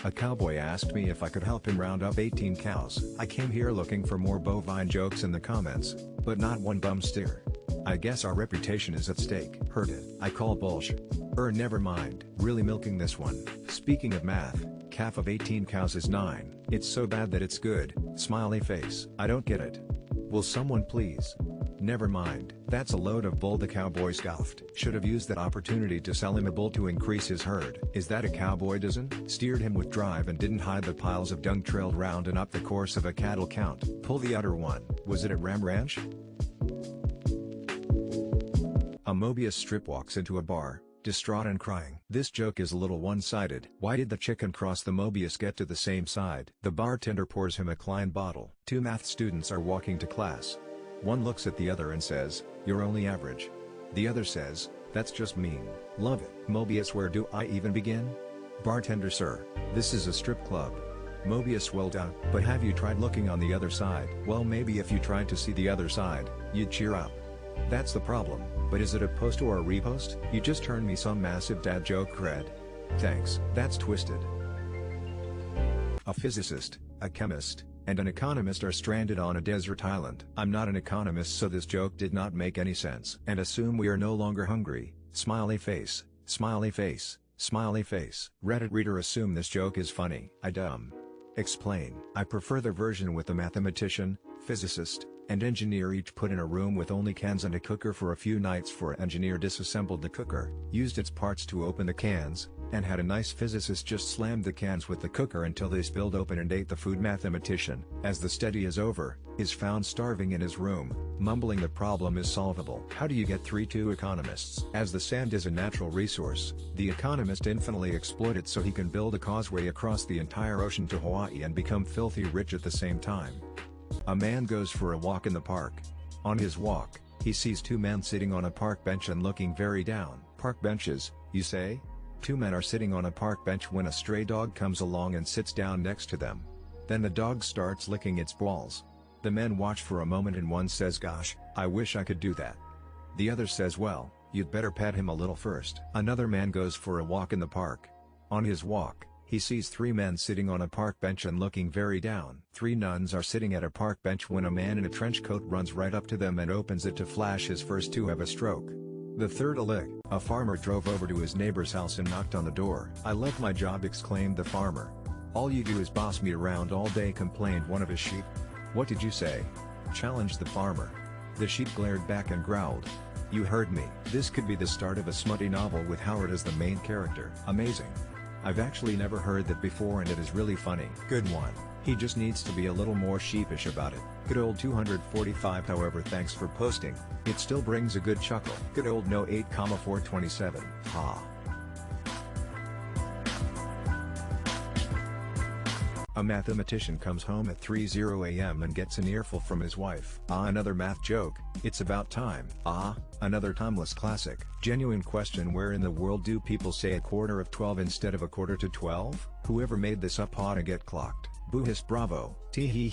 A cowboy asked me if I could help him round up 18 cows. I came here looking for more bovine jokes in the comments, but not one bum steer. I guess our reputation is at stake. Heard it. I call bullshit. Never mind. Really milking this one. Speaking of math, calf of 18 cows is 9. It's so bad that it's good. Smiley face. I don't get it. Will someone please? Never mind. That's a load of bull, the cowboy scoffed. Should have used that opportunity to sell him a bull to increase his herd. Is that a cowboy dozen? Steered him with drive and didn't hide the piles of dung trailed round and up the course of a cattle count. Pull the other one. Was it at Ram Ranch? A Mobius strip walks into a bar, distraught and crying. This joke is a little one-sided. Why did the chicken cross the Mobius get to the same side? The bartender pours him a Klein bottle. Two math students are walking to class. One looks at the other and says, "You're only average." The other says, "That's just mean." Love it. Mobius, where do I even begin? Bartender, sir, this is a strip club. Mobius, well done, but have you tried looking on the other side? Well, maybe if you tried to see the other side, you'd cheer up. That's the problem, but is it a post or a repost? You just turned me some massive dad joke cred. Thanks, that's twisted. A physicist, a chemist, and an economist are stranded on a desert island. I'm not an economist, so this joke did not make any sense. And assume we are no longer hungry. Smiley face, smiley face, smiley face. Reddit reader, assume this joke is funny. I dumb. Explain. I prefer the version with the mathematician, physicist, and engineer each put in a room with only cans and a cooker for a few nights. For engineer disassembled the cooker, used its parts to open the cans, and had a nice physicist just slammed the cans with the cooker until they spilled open and ate the food. Mathematician, as the study is over, is found starving in his room, mumbling the problem is solvable. How do you get 2 economists? As the sand is a natural resource, the economist infinitely exploit it so he can build a causeway across the entire ocean to Hawaii and become filthy rich at the same time. A man goes for a walk in the park. On his walk, he sees 2 men sitting on a park bench and looking very down. Park benches, you say? 2 men are sitting on a park bench when a stray dog comes along and sits down next to them. Then the dog starts licking its balls. The men watch for a moment and one says, "Gosh, I wish I could do that." The other says, "Well, you'd better pet him a little first." Another man goes for a walk in the park. On his walk, he sees 3 men sitting on a park bench and looking very down. 3 nuns are sitting at a park bench when a man in a trench coat runs right up to them and opens it to flash his first 2 have a stroke. The third a lick. A farmer drove over to his neighbor's house and knocked on the door. "I love my job," exclaimed the farmer. "All you do is boss me around all day," complained one of his sheep. "What did you say?" challenged the farmer. The sheep glared back and growled. "You heard me." This could be the start of a smutty novel with Howard as the main character. Amazing. I've actually never heard that before and it is really funny. Good one. He just needs to be a little more sheepish about it. Good old 245. However, thanks for posting. It still brings a good chuckle. Good old no 8,427. Ha. A mathematician comes home at 3:00 a.m. and gets an earful from his wife. Another math joke. It's about time. Another timeless classic. Genuine question, where in the world do people say 11:45 instead of 11:45? Whoever made this up ought to get clocked. Boohis bravo. Tee.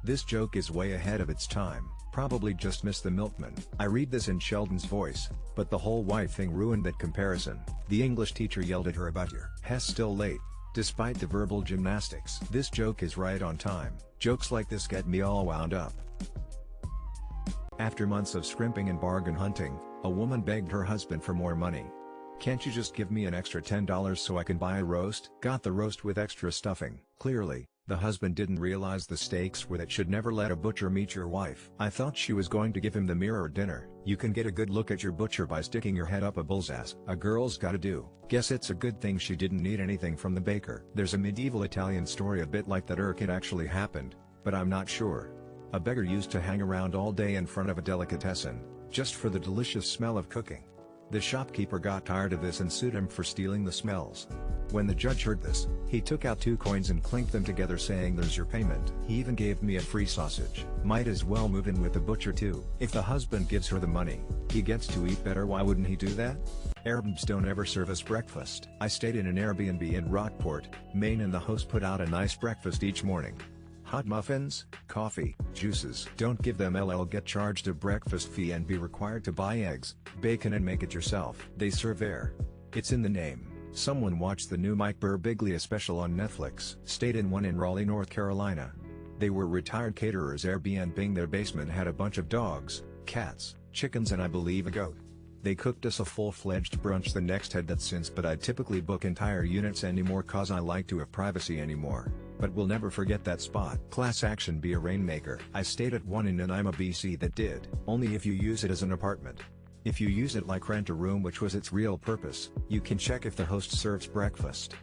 This joke is way ahead of its time. Probably just missed the milkman. I read this in Sheldon's voice, but the whole wife thing ruined that comparison. The English teacher yelled at her about your Hess still late, despite the verbal gymnastics. This joke is right on time. Jokes like this get me all wound up. After months of scrimping and bargain hunting, a woman begged her husband for more money. "Can't you just give me an extra $10 so I can buy a roast?" Got the roast with extra stuffing. Clearly, the husband didn't realize the stakes were that should never let a butcher meet your wife. "I thought she was going to give him the mirror dinner." You can get a good look at your butcher by sticking your head up a bull's ass. A girl's gotta do. Guess it's a good thing she didn't need anything from the baker. There's a medieval Italian story a bit like that. It actually happened, but I'm not sure. A beggar used to hang around all day in front of a delicatessen, just for the delicious smell of cooking. The shopkeeper got tired of this and sued him for stealing the smells. When the judge heard this, he took out 2 coins and clinked them together, saying, "There's your payment." He even gave me a free sausage. Might as well move in with the butcher too. If the husband gives her the money, he gets to eat better. Why wouldn't he do that? Arabs don't ever serve us breakfast. I stayed in an Airbnb in Rockport, Maine, and the host put out a nice breakfast each morning. Hot muffins, coffee, juices. Don't give them get charged a breakfast fee and be required to buy eggs, bacon and make it yourself. They serve air. It's in the name. Someone watched the new Mike Birbiglia special on Netflix. Stayed in one in Raleigh, North Carolina. They were retired caterers Airbnb-ing their basement had a bunch of dogs, cats, chickens and I believe a goat. They cooked us a full-fledged brunch the next had that since but I typically book entire units anymore cause I like to have privacy anymore. But we'll never forget that spot. Class action be a rainmaker. I stayed at one in Nanaimo, BC that did. Only if you use it as an apartment. If you use it like rent a room which was its real purpose, you can check if the host serves breakfast.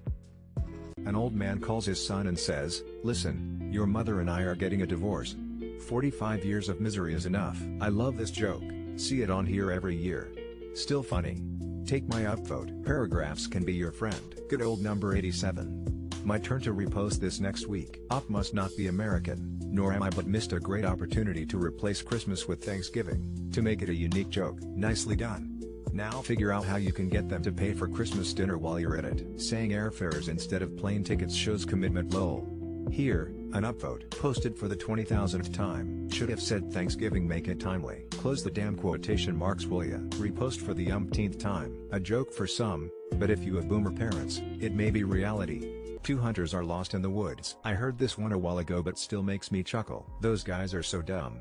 An old man calls his son and says, "Listen, your mother and I are getting a divorce. 45 years of misery is enough." I love this joke. See it on here every year. Still funny. Take my upvote. Paragraphs can be your friend. Good old number 87. My turn to repost this next week. Op must not be American, nor am I, but missed a great opportunity to replace Christmas with Thanksgiving, to make it a unique joke. Nicely done. Now figure out how you can get them to pay for Christmas dinner while you're at it. Saying airfares instead of plane tickets shows commitment lol. Here, an upvote. Posted for the 20,000th time. Should have said Thanksgiving, make it timely. Close the damn quotation marks will ya. Repost for the umpteenth time. A joke for some, but if you have boomer parents, it may be reality. 2 hunters are lost in the woods. I heard this one a while ago but still makes me chuckle. Those guys are so dumb.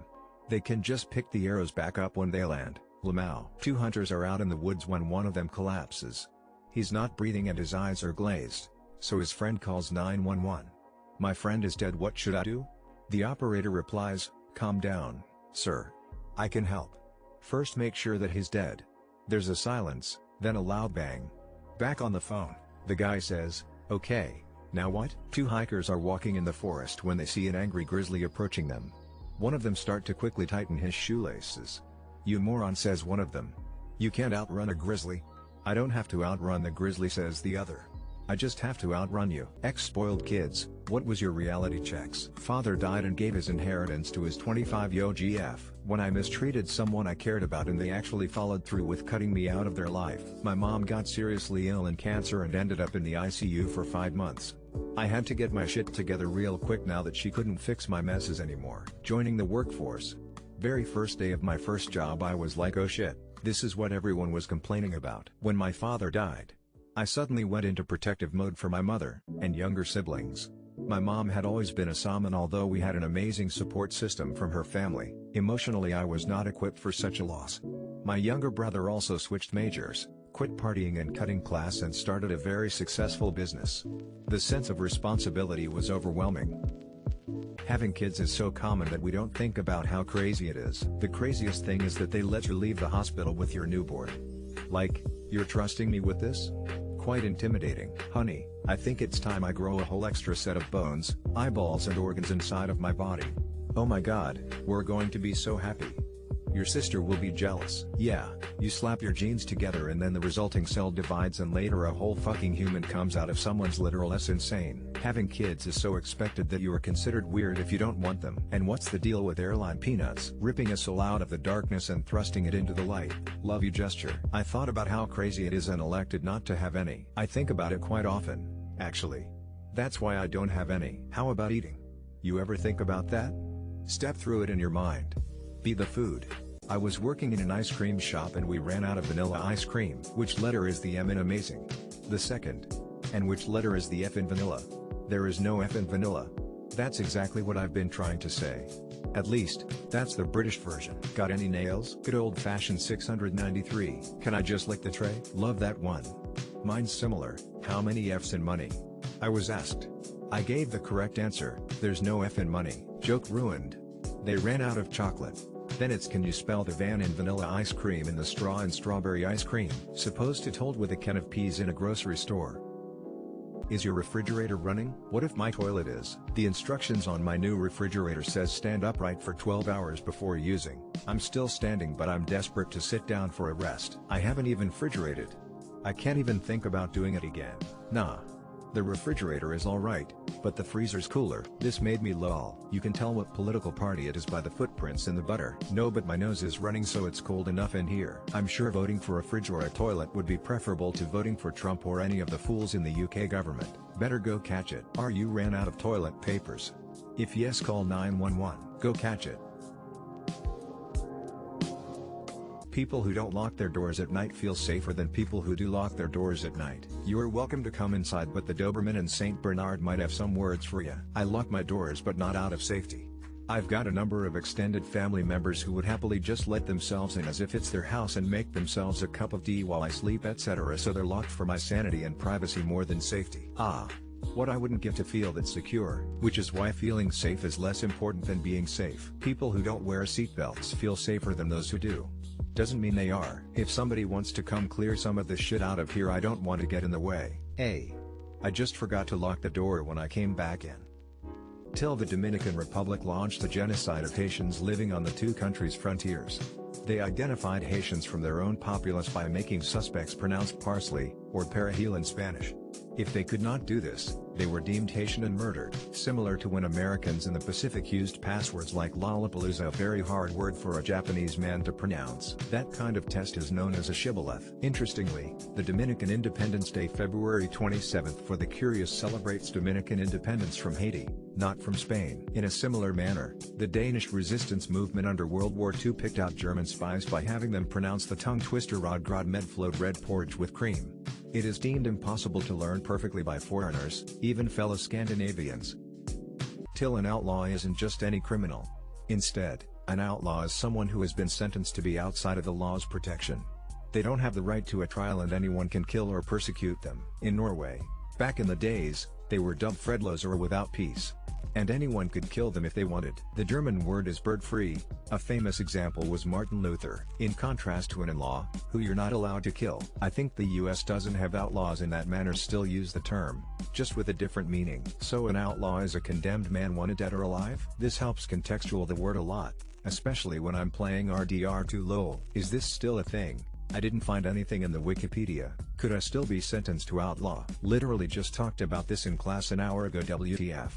They can just pick the arrows back up when they land. Lamau. 2 hunters are out in the woods when one of them collapses. He's not breathing and his eyes are glazed. So his friend calls 911. "My friend is dead, what should I do?" The operator replies, "Calm down, sir. I can help. First make sure that he's dead." There's a silence, then a loud bang. Back on the phone, the guy says, "Okay, now what?" 2 hikers are walking in the forest when they see an angry grizzly approaching them. One of them starts to quickly tighten his shoelaces. "You moron," says one of them. "You can't outrun a grizzly." "I don't have to outrun the grizzly," says the other. "I just have to outrun you." Spoiled kids, what was your reality checks? Father died and gave his inheritance to his 25-year GF. When I mistreated someone I cared about and they actually followed through with cutting me out of their life. My mom got seriously ill in cancer and ended up in the ICU for 5 months. I had to get my shit together real quick now that she couldn't fix my messes anymore. Joining the workforce. Very first day of my first job I was like, oh shit, this is what everyone was complaining about. When my father died, I suddenly went into protective mode for my mother and younger siblings. My mom had always been a shaman, although we had an amazing support system from her family. Emotionally I was not equipped for such a loss. My younger brother also switched majors, quit partying and cutting class and started a very successful business. The sense of responsibility was overwhelming. Having kids is so common that we don't think about how crazy it is. The craziest thing is that they let you leave the hospital with your newborn. Like, "You're trusting me with this?" Quite intimidating. "Honey, I think it's time I grow a whole extra set of bones, eyeballs and organs inside of my body." "Oh my god, we're going to be so happy. Your sister will be jealous." Yeah, you slap your genes together and then the resulting cell divides and later a whole fucking human comes out of someone's literal s. Insane. Having kids is so expected that you are considered weird if you don't want them. And what's the deal with airline peanuts? Ripping a soul out of the darkness and thrusting it into the light. Love you gesture. I thought about how crazy it is and elected not to have any. I think about it quite often, actually. That's why I don't have any. How about eating? You ever think about that? Step through it in your mind. Be the food. I was working in an ice cream shop and we ran out of vanilla ice cream. Which letter is the M in amazing? The second. And which letter is the F in vanilla? There is no F in vanilla. That's exactly what I've been trying to say. At least, that's the British version. Got any nails? Good old-fashioned 693. Can I just lick the tray? Love that one. Mine's similar. How many F's in money? I was asked. I gave the correct answer. There's no F in money. Joke ruined. They ran out of chocolate. Then it's can you spell the van in vanilla ice cream in the straw in strawberry ice cream? Supposed to told with a can of peas in a grocery store. Is your refrigerator running? What if my toilet is? The instructions on my new refrigerator says stand upright for 12 hours before using. I'm still standing but I'm desperate to sit down for a rest. I haven't even refrigerated. I can't even think about doing it again. Nah. The refrigerator is alright, but the freezer's cooler. This made me lol. You can tell what political party it is by the footprints in the butter. No, but my nose is running so it's cold enough in here. I'm sure voting for a fridge or a toilet would be preferable to voting for Trump or any of the fools in the UK government. Better go catch it. Are you ran out of toilet papers? If yes, call 911. Go catch it. People who don't lock their doors at night feel safer than people who do lock their doors at night. You are welcome to come inside, but the Doberman and Saint Bernard might have some words for you. I lock my doors, but not out of safety. I've got a number of extended family members who would happily just let themselves in as if it's their house and make themselves a cup of tea while I sleep, etc. So they're locked for my sanity and privacy more than safety. What I wouldn't give to feel that secure, which is why feeling safe is less important than being safe. People who don't wear seatbelts feel safer than those who do. Doesn't mean they are. If somebody wants to come clear some of this shit out of here, I don't want to get in the way. I just forgot to lock the door when I came back in. Till the Dominican Republic launched the genocide of Haitians living on the two countries' frontiers. They identified Haitians from their own populace by making suspects pronounce parsley, or perejil in Spanish. If they could not do this, they were deemed Haitian and murdered. Similar to when Americans in the Pacific used passwords like Lollapalooza, a very hard word for a Japanese man to pronounce. That kind of test is known as a shibboleth. Interestingly, the Dominican Independence Day, February 27th for the curious, celebrates Dominican independence from Haiti, not from Spain. In a similar manner, the Danish resistance movement under World War II picked out German spies by having them pronounce the tongue twister Rodgrod Medflowed red porridge with cream. It is deemed impossible to learn perfectly by foreigners, even fellow Scandinavians. Till an outlaw isn't just any criminal. Instead, an outlaw is someone who has been sentenced to be outside of the law's protection. They don't have the right to a trial and anyone can kill or persecute them. In Norway, back in the days, they were dubbed fredløse or without peace. And anyone could kill them if they wanted. The German word is bird-free. A famous example was Martin Luther, in contrast to an in-law, who you're not allowed to kill. I think the US doesn't have outlaws in that manner, still use the term, just with a different meaning. So an outlaw is a condemned man wanted dead or alive? This helps contextual the word a lot, especially when I'm playing RDR2 LOL. Is this still a thing? I didn't find anything in the Wikipedia. Could I still be sentenced to outlaw? Literally just talked about this in class an hour ago. WTF.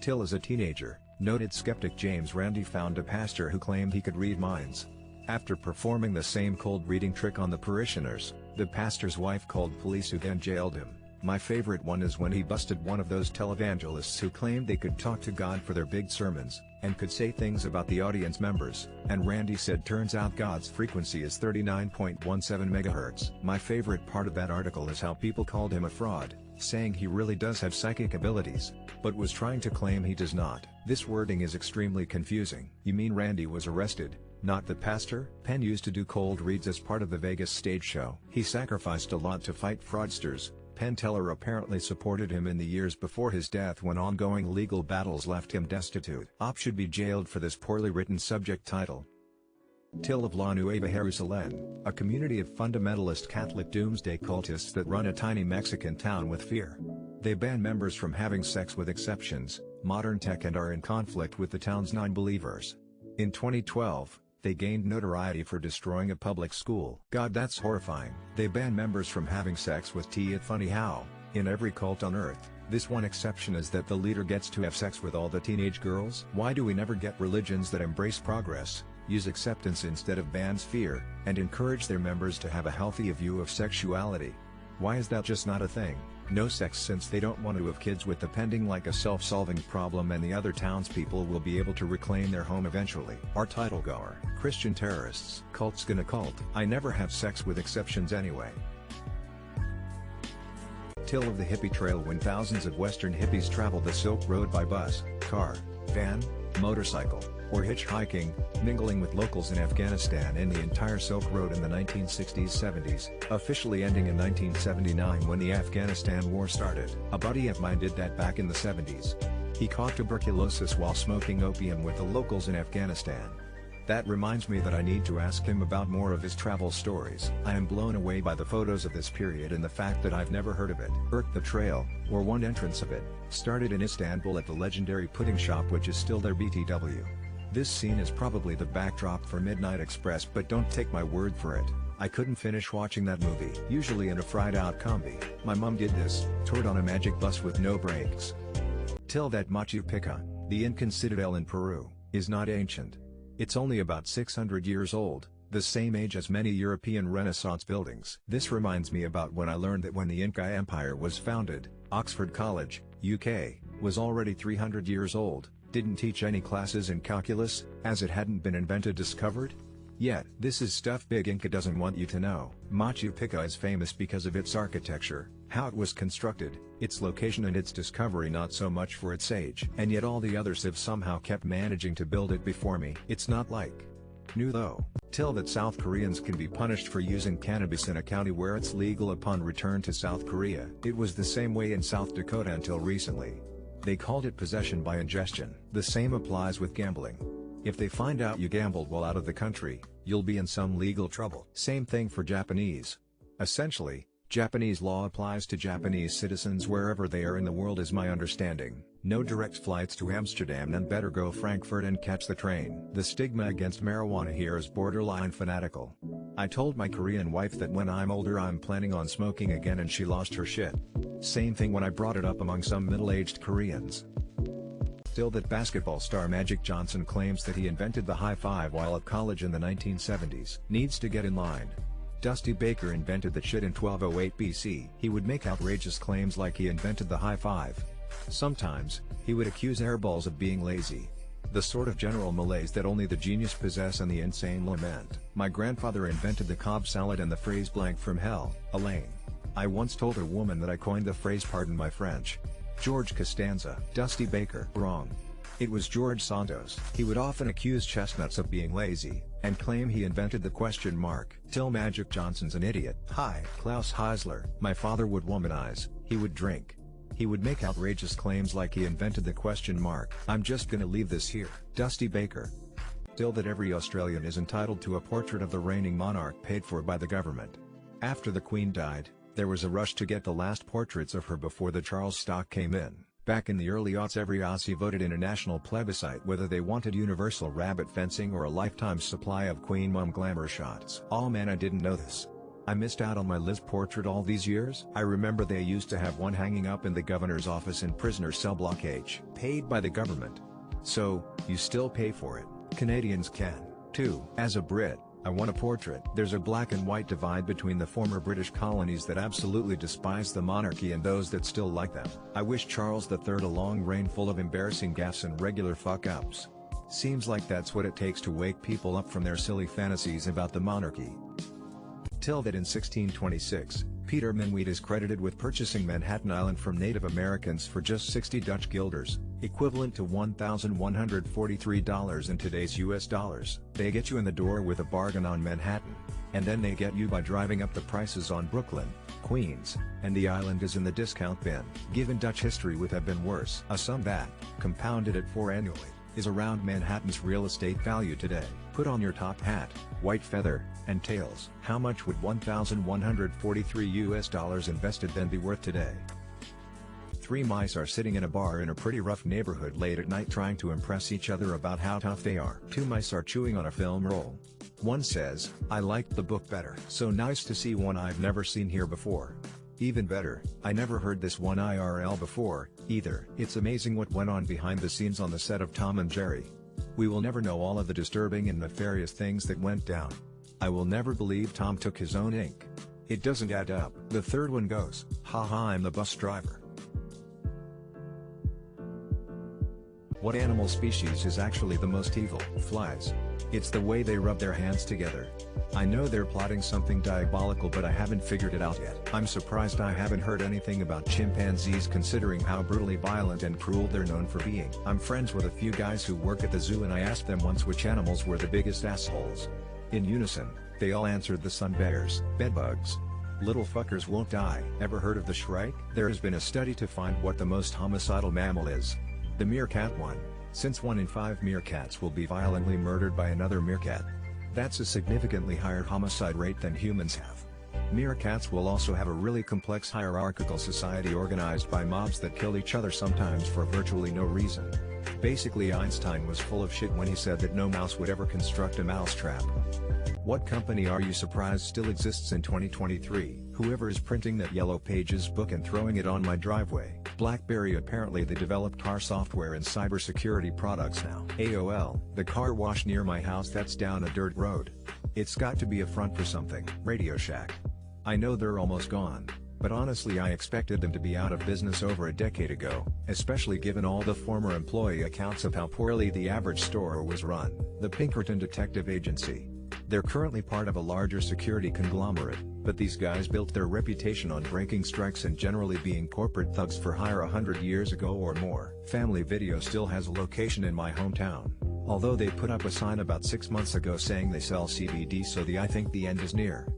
Till as a teenager, noted skeptic James Randi found a pastor who claimed he could read minds. After performing the same cold reading trick on the parishioners, the pastor's wife called police, who then jailed him. My favorite one is when he busted one of those televangelists who claimed they could talk to God for their big sermons, and could say things about the audience members, and Randy said turns out God's frequency is 39.17 MHz. My favorite part of that article is how people called him a fraud, saying he really does have psychic abilities, but was trying to claim he does not. This wording is extremely confusing. You mean Randy was arrested, not the pastor? Penn used to do cold reads as part of the Vegas stage show. He sacrificed a lot to fight fraudsters. Penn Teller apparently supported him in the years before his death when ongoing legal battles left him destitute. Op should be jailed for this poorly written subject title. Till of La Nueva Jerusalem, a community of fundamentalist Catholic doomsday cultists that run a tiny Mexican town with fear. They ban members from having sex with exceptions, modern tech, and are in conflict with the town's non-believers. In 2012, they gained notoriety for destroying a public school. God, that's horrifying. They ban members from having sex with tea. It's funny how, in every cult on earth, this one exception is that the leader gets to have sex with all the teenage girls. Why do we never get religions that embrace progress, use acceptance instead of bans fear, and encourage their members to have a healthy view of sexuality? Why is that just not a thing? No sex, since they don't want to have kids with the pending like a self-solving problem, and the other townspeople will be able to reclaim their home eventually. Our title goer, Christian terrorists. Cult's gonna cult. I never have sex with exceptions anyway. Till of the hippie trail, when thousands of Western hippies traveled the Silk Road by bus, car, van, motorcycle, or hitchhiking, mingling with locals in Afghanistan in the entire Silk Road in the 1960s-70s, officially ending in 1979 when the Afghanistan war started. A buddy of mine did that back in the 70s. He caught tuberculosis while smoking opium with the locals in Afghanistan. That reminds me that I need to ask him about more of his travel stories. I am blown away by the photos of this period and the fact that I've never heard of it. The trail, or one entrance of it, started in Istanbul at the legendary pudding shop, which is still there. BTW. This scene is probably the backdrop for Midnight Express, but don't take my word for it. I couldn't finish watching that movie. Usually in a fried out combi. My mom did this, toured on a magic bus with no brakes. Till that Machu Picchu, the Incan citadel in Peru, is not ancient. It's only about 600 years old, the same age as many European Renaissance buildings. This reminds me about when I learned that when the Inca Empire was founded, Oxford College, UK, was already 300 years old. Didn't teach any classes in calculus, as it hadn't been invented. Discovered? Yet, this is stuff Big Inca doesn't want you to know. Machu Picchu is famous because of its architecture, how it was constructed, its location and its discovery, not so much for its age. And yet all the others have somehow kept managing to build it before me. It's not like new though. Till that South Koreans can be punished for using cannabis in a county where it's legal upon return to South Korea. It was the same way in South Dakota until recently. They called it possession by ingestion. The same applies with gambling. If they find out you gambled while out of the country, you'll be in some legal trouble. Same thing for Japanese. Essentially, Japanese law applies to Japanese citizens wherever they are in the world is my understanding. No direct flights to Amsterdam, and better go Frankfurt and catch the train. The stigma against marijuana here is borderline fanatical. I told my Korean wife that when I'm older I'm planning on smoking again and she lost her shit. Same thing when I brought it up among some middle-aged Koreans. Still, that basketball star Magic Johnson claims that he invented the high five while at college in the 1970s. Needs to get in line. Dusty Baker invented that shit in 1208 BC. He would make outrageous claims like he invented the high five. Sometimes, he would accuse airballs of being lazy. The sort of general malaise that only the genius possess and the insane lament. My grandfather invented the Cobb salad and the phrase blank from hell, Elaine. I once told a woman that I coined the phrase pardon my French. George Costanza. Dusty Baker. Wrong. It was George Santos. He would often accuse chestnuts of being lazy, and claim he invented the question mark. Till Magic Johnson's an idiot. Hi. Klaus Heisler. My father would womanize, he would drink. He would make outrageous claims like he invented the question mark. I'm just gonna leave this here. Dusty Baker. Still, that every Australian is entitled to a portrait of the reigning monarch paid for by the government. After the Queen died, there was a rush to get the last portraits of her before the Charles stock came in. Back in the early aughts, every Aussie voted in a national plebiscite whether they wanted universal rabbit fencing or a lifetime supply of Queen Mum glamour shots. Oh man, I didn't know this. I missed out on my Liz portrait all these years. I remember they used to have one hanging up in the governor's office in prisoner cell block H. Paid by the government. So, you still pay for it. Canadians can, too. As a Brit, I want a portrait. There's a black and white divide between the former British colonies that absolutely despise the monarchy and those that still like them. I wish Charles III a long reign full of embarrassing gaffes and regular fuck-ups. Seems like that's what it takes to wake people up from their silly fantasies about the monarchy. Till that in 1626, Peter Minuit is credited with purchasing Manhattan Island from Native Americans for just 60 Dutch guilders, equivalent to $1,143 in today's US dollars. They get you in the door with a bargain on Manhattan, and then they get you by driving up the prices on Brooklyn, Queens, and the island is in the discount bin. Given Dutch history would have been worse. A sum that, compounded at 4 annually, is around Manhattan's real estate value today. Put on your top hat, white feather, and tails. How much would $1,143 US dollars invested then be worth today? 3 mice are sitting in a bar in a pretty rough neighborhood late at night trying to impress each other about how tough they are. 2 mice are chewing on a film roll. One says, I liked the book better. So nice to see one I've never seen here before. Even better, I never heard this one IRL before, either. It's amazing what went on behind the scenes on the set of Tom and Jerry. We will never know all of the disturbing and nefarious things that went down. I will never believe Tom took his own ink. It doesn't add up. The third one goes, haha, I'm the bus driver. What animal species is actually the most evil? Flies. It's the way they rub their hands together. I know they're plotting something diabolical, but I haven't figured it out yet. I'm surprised I haven't heard anything about chimpanzees considering how brutally violent and cruel they're known for being. I'm friends with a few guys who work at the zoo and I asked them once which animals were the biggest assholes. In unison, they all answered the sun bears. Bedbugs. Little fuckers won't die. Ever heard of the Shrike? There has been a study to find what the most homicidal mammal is. The meerkat one. Since 1 in 5 meerkats will be violently murdered by another meerkat. That's a significantly higher homicide rate than humans have. Meerkats will also have a really complex hierarchical society organized by mobs that kill each other sometimes for virtually no reason. Basically, Einstein was full of shit when he said that no mouse would ever construct a mousetrap. What company are you surprised still exists in 2023? Whoever is printing that Yellow Pages book and throwing it on my driveway. BlackBerry. Apparently they develop car software and cybersecurity products now. AOL. The car wash near my house that's down a dirt road. It's got to be a front for something. Radio Shack. I know they're almost gone, but honestly I expected them to be out of business over a decade ago, especially given all the former employee accounts of how poorly the average store was run. The Pinkerton Detective Agency. They're currently part of a larger security conglomerate, but these guys built their reputation on breaking strikes and generally being corporate thugs for hire 100 years ago or more. Family Video still has a location in my hometown, although they put up a sign about 6 months ago saying they sell CBD, so I think the end is near.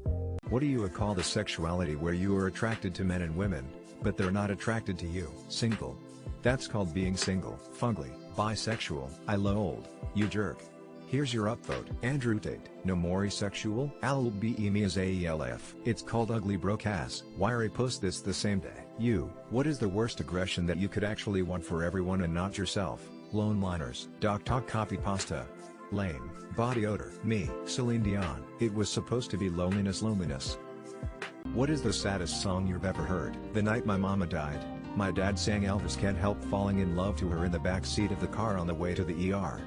What do you call the sexuality where you are attracted to men and women, but they're not attracted to you? Single. That's called being single. Fugly. Bisexual. I lold. You jerk. Here's your upvote. Andrew Tate. No more asexual? ALBEMIASAELF. It's called ugly broke ass. Why repost this the same day? You. What is the worst aggression that you could actually want for everyone and not yourself? Lone liners. Doc talk copy pasta. Lame. Body odor. Me. Celine Dion. It was supposed to be loneliness. What is the saddest song you've ever heard? The night my mama died, my dad sang Elvis Can't Help Falling in Love to her in the back seat of the car on the way to the ER.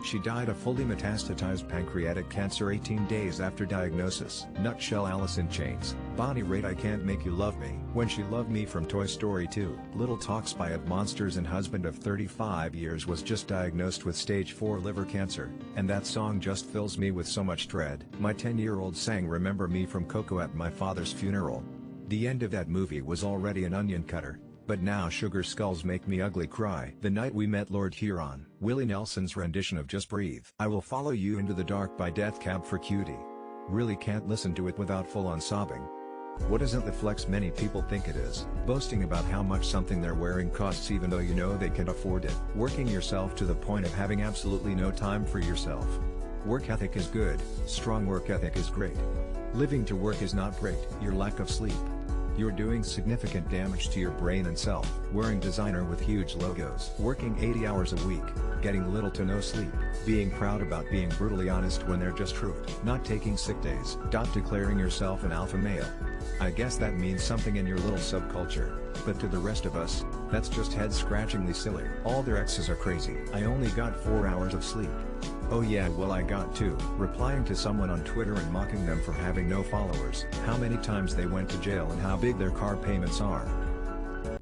She died of fully metastatized pancreatic cancer 18 days after diagnosis. Nutshell Alice in Chains. Bonnie Raitt I Can't Make You Love Me. When She Loved Me from Toy Story 2. Little Talks by Ed Monsters and husband of 35 years was just diagnosed with stage 4 liver cancer, and that song just fills me with so much dread. My 10-year-old sang Remember Me from Coco at my father's funeral. The end of that movie was already an onion cutter, but now Sugar Skulls make me ugly cry. The Night We Met Lord Huron. Willie Nelson's rendition of Just Breathe. I Will Follow You Into the Dark by Death Cab for Cutie. Really can't listen to it without full-on sobbing. What isn't the flex many people think it is? Boasting about how much something they're wearing costs even though you know they can afford it. Working yourself to the point of having absolutely no time for yourself. Work ethic is good, strong work ethic is great. Living to work is not great. Your lack of sleep. You're doing significant damage to your brain and self. Wearing designer with huge logos. Working 80 hours a week, getting little to no sleep. Being proud about being brutally honest when they're just truth. Not taking sick days. Declaring yourself an alpha male. I guess that means something in your little subculture, but to the rest of us, that's just head-scratchingly silly. All their exes are crazy. I only got 4 hours of sleep. Oh yeah, well I got 2. Replying to someone on Twitter and mocking them for having no followers. How many times they went to jail and how big their car payments are.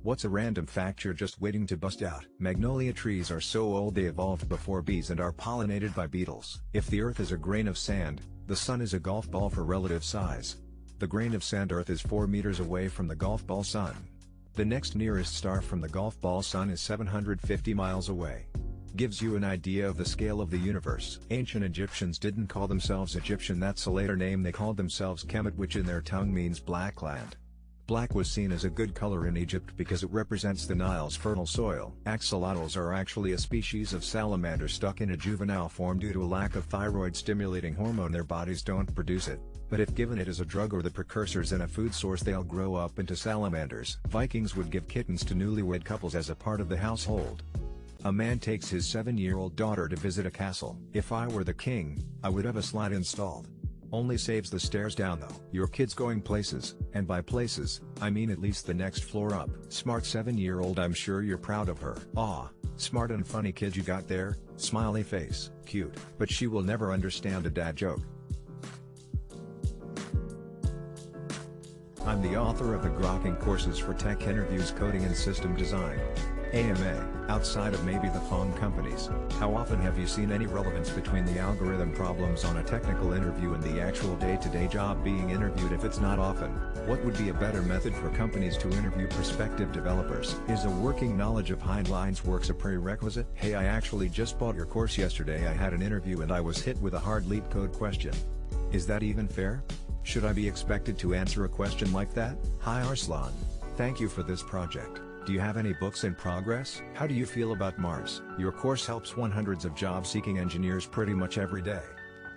What's a random fact you're just waiting to bust out? Magnolia trees are so old they evolved before bees and are pollinated by beetles. If the earth is a grain of sand, the sun is a golf ball for relative size. The grain of sand Earth is 4 meters away from the golf ball sun. The next nearest star from the golf ball sun is 750 miles away. Gives you an idea of the scale of the universe. Ancient Egyptians didn't call themselves Egyptian, that's a later name. They called themselves Kemet, which in their tongue means black land. Black was seen as a good color in Egypt because it represents the Nile's fertile soil. Axolotls are actually a species of salamander stuck in a juvenile form due to a lack of thyroid-stimulating hormone. Their bodies don't produce it, but if given it as a drug or the precursors in a food source, they'll grow up into salamanders. Vikings would give kittens to newlywed couples as a part of the household. A man takes his 7-year-old daughter to visit a castle. If I were the king, I would have a slide installed. Only saves the stairs down though. Your kid's going places, and by places, I mean at least the next floor up. Smart 7-year-old, I'm sure you're proud of her. Aw, smart and funny kid you got there, smiley face, cute. But she will never understand a dad joke. I'm the author of the Grokking courses for tech interviews, coding and system design. AMA, outside of maybe the phone companies, how often have you seen any relevance between the algorithm problems on a technical interview and the actual day-to-day job being interviewed? If it's not often, what would be a better method for companies to interview prospective developers? Is a working knowledge of Hindlines Works a prerequisite? Hey, I actually just bought your course yesterday. I had an interview and I was hit with a hard lead code question. Is that even fair? Should I be expected to answer a question like that? Hi Arslan. Thank you for this project. Do you have any books in progress? How do you feel about Mars? Your course helps hundreds of job-seeking engineers pretty much every day.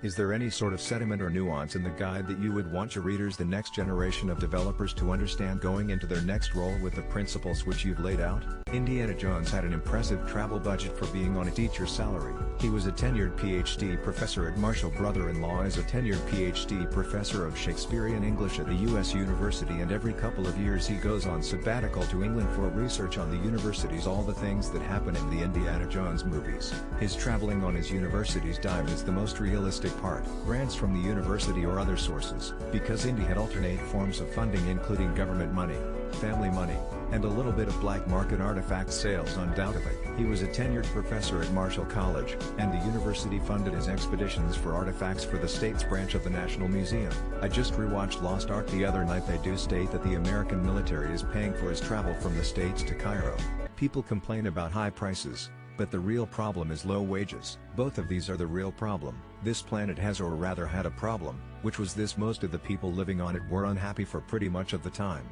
Is there any sort of sentiment or nuance in the guide that you would want your readers, the next generation of developers, to understand going into their next role with the principles which you've laid out? Indiana Jones had an impressive travel budget for being on a teacher's salary. He was a tenured PhD professor at Marshall. Brother-in-law is a tenured PhD professor of Shakespearean English at the U.S. University, and every couple of years he goes on sabbatical to England for research on the universities, all the things that happen in the Indiana Jones movies. His traveling on his university's dime is the most realistic part. Grants from the university or other sources, because Indy had alternate forms of funding including government money, family money, And a little bit of black market artifact sales undoubtedly. He was a tenured professor at Marshall College, and the university funded his expeditions for artifacts for the state's branch of the National Museum. I just rewatched Lost Ark the other night. They do state that the American military is paying for his travel from the States to Cairo. People complain about high prices, but the real problem is low wages. Both of these are the real problem. This planet has, or rather had, a problem, which was this: most of the people living on it were unhappy for pretty much of the time.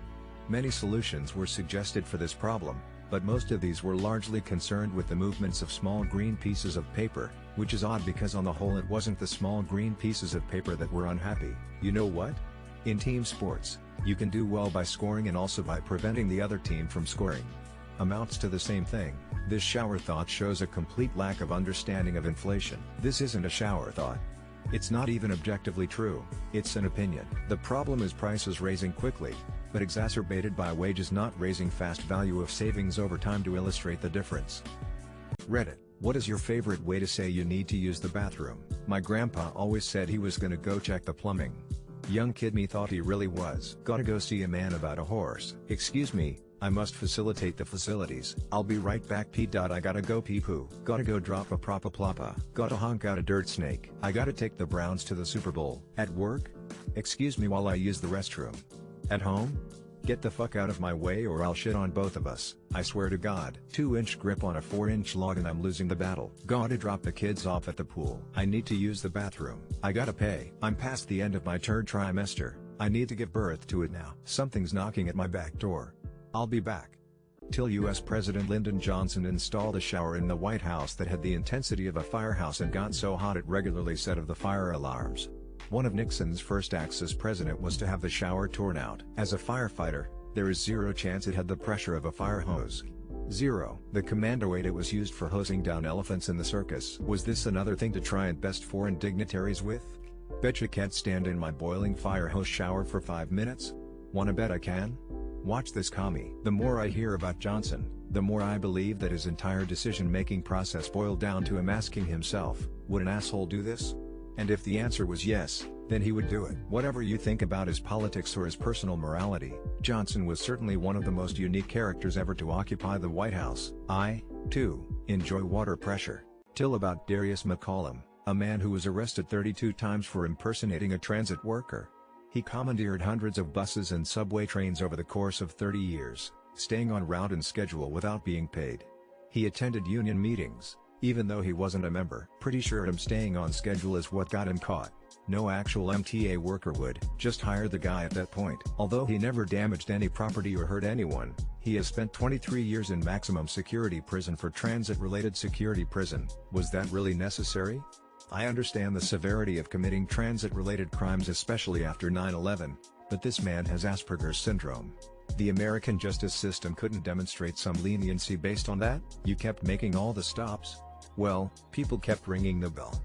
Many solutions were suggested for this problem, but most of these were largely concerned with the movements of small green pieces of paper, which is odd because on the whole it wasn't the small green pieces of paper that were unhappy. You know what? In team sports, you can do well by scoring and also by preventing the other team from scoring. Amounts to the same thing. This shower thought shows a complete lack of understanding of inflation. This isn't a shower thought. It's not even objectively true, it's an opinion. The problem is prices raising quickly, but exacerbated by wages not raising fast. Value of savings over time to illustrate the difference. Reddit: what is your favorite way to say you need to use the bathroom? My grandpa always said he was gonna go check the plumbing. Young kid me thought he really was. Gotta go see a man about a horse. Excuse me, I must facilitate the facilities. I'll be right back. I gotta go pee poo. Gotta go drop a propa ploppa. Gotta honk out a dirt snake. I gotta take the Browns to the Super Bowl. At work? Excuse me while I use the restroom. At home? Get the fuck out of my way or I'll shit on both of us, I swear to God. 2-inch grip on a 4-inch log and I'm losing the battle. Gotta drop the kids off at the pool. I need to use the bathroom. I gotta pay. I'm past the end of my third trimester. I need to give birth to it now. Something's knocking at my back door. I'll be back. Till US President Lyndon Johnson installed a shower in the White House that had the intensity of a firehouse and got so hot it regularly set off the fire alarms. One of Nixon's first acts as president was to have the shower torn out. As a firefighter, there is zero chance it had the pressure of a fire hose. Zero. The commando aid it was used for hosing down elephants in the circus. Was this another thing to try and best foreign dignitaries with? Bet you can't stand in my boiling fire hose shower for 5 minutes? Wanna bet I can? Watch this commie. The more I hear about Johnson, the more I believe that his entire decision-making process boiled down to him asking himself, would an asshole do this? And if the answer was yes, then he would do it. Whatever you think about his politics or his personal morality, Johnson was certainly one of the most unique characters ever to occupy the White House. I, too, enjoy water pressure. Till about Darius McCollum, a man who was arrested 32 times for impersonating a transit worker. He commandeered hundreds of buses and subway trains over the course of 30 years, staying on route and schedule without being paid. He attended union meetings, even though he wasn't a member. Pretty sure him staying on schedule is what got him caught. No actual MTA worker would just hire the guy at that point. Although he never damaged any property or hurt anyone, he has spent 23 years in maximum security prison for transit-related security prison. Was that really necessary? I understand the severity of committing transit-related crimes, especially after 9/11, but this man has Asperger's syndrome. The American justice system couldn't demonstrate some leniency based on that? You kept making all the stops? Well, people kept ringing the bell.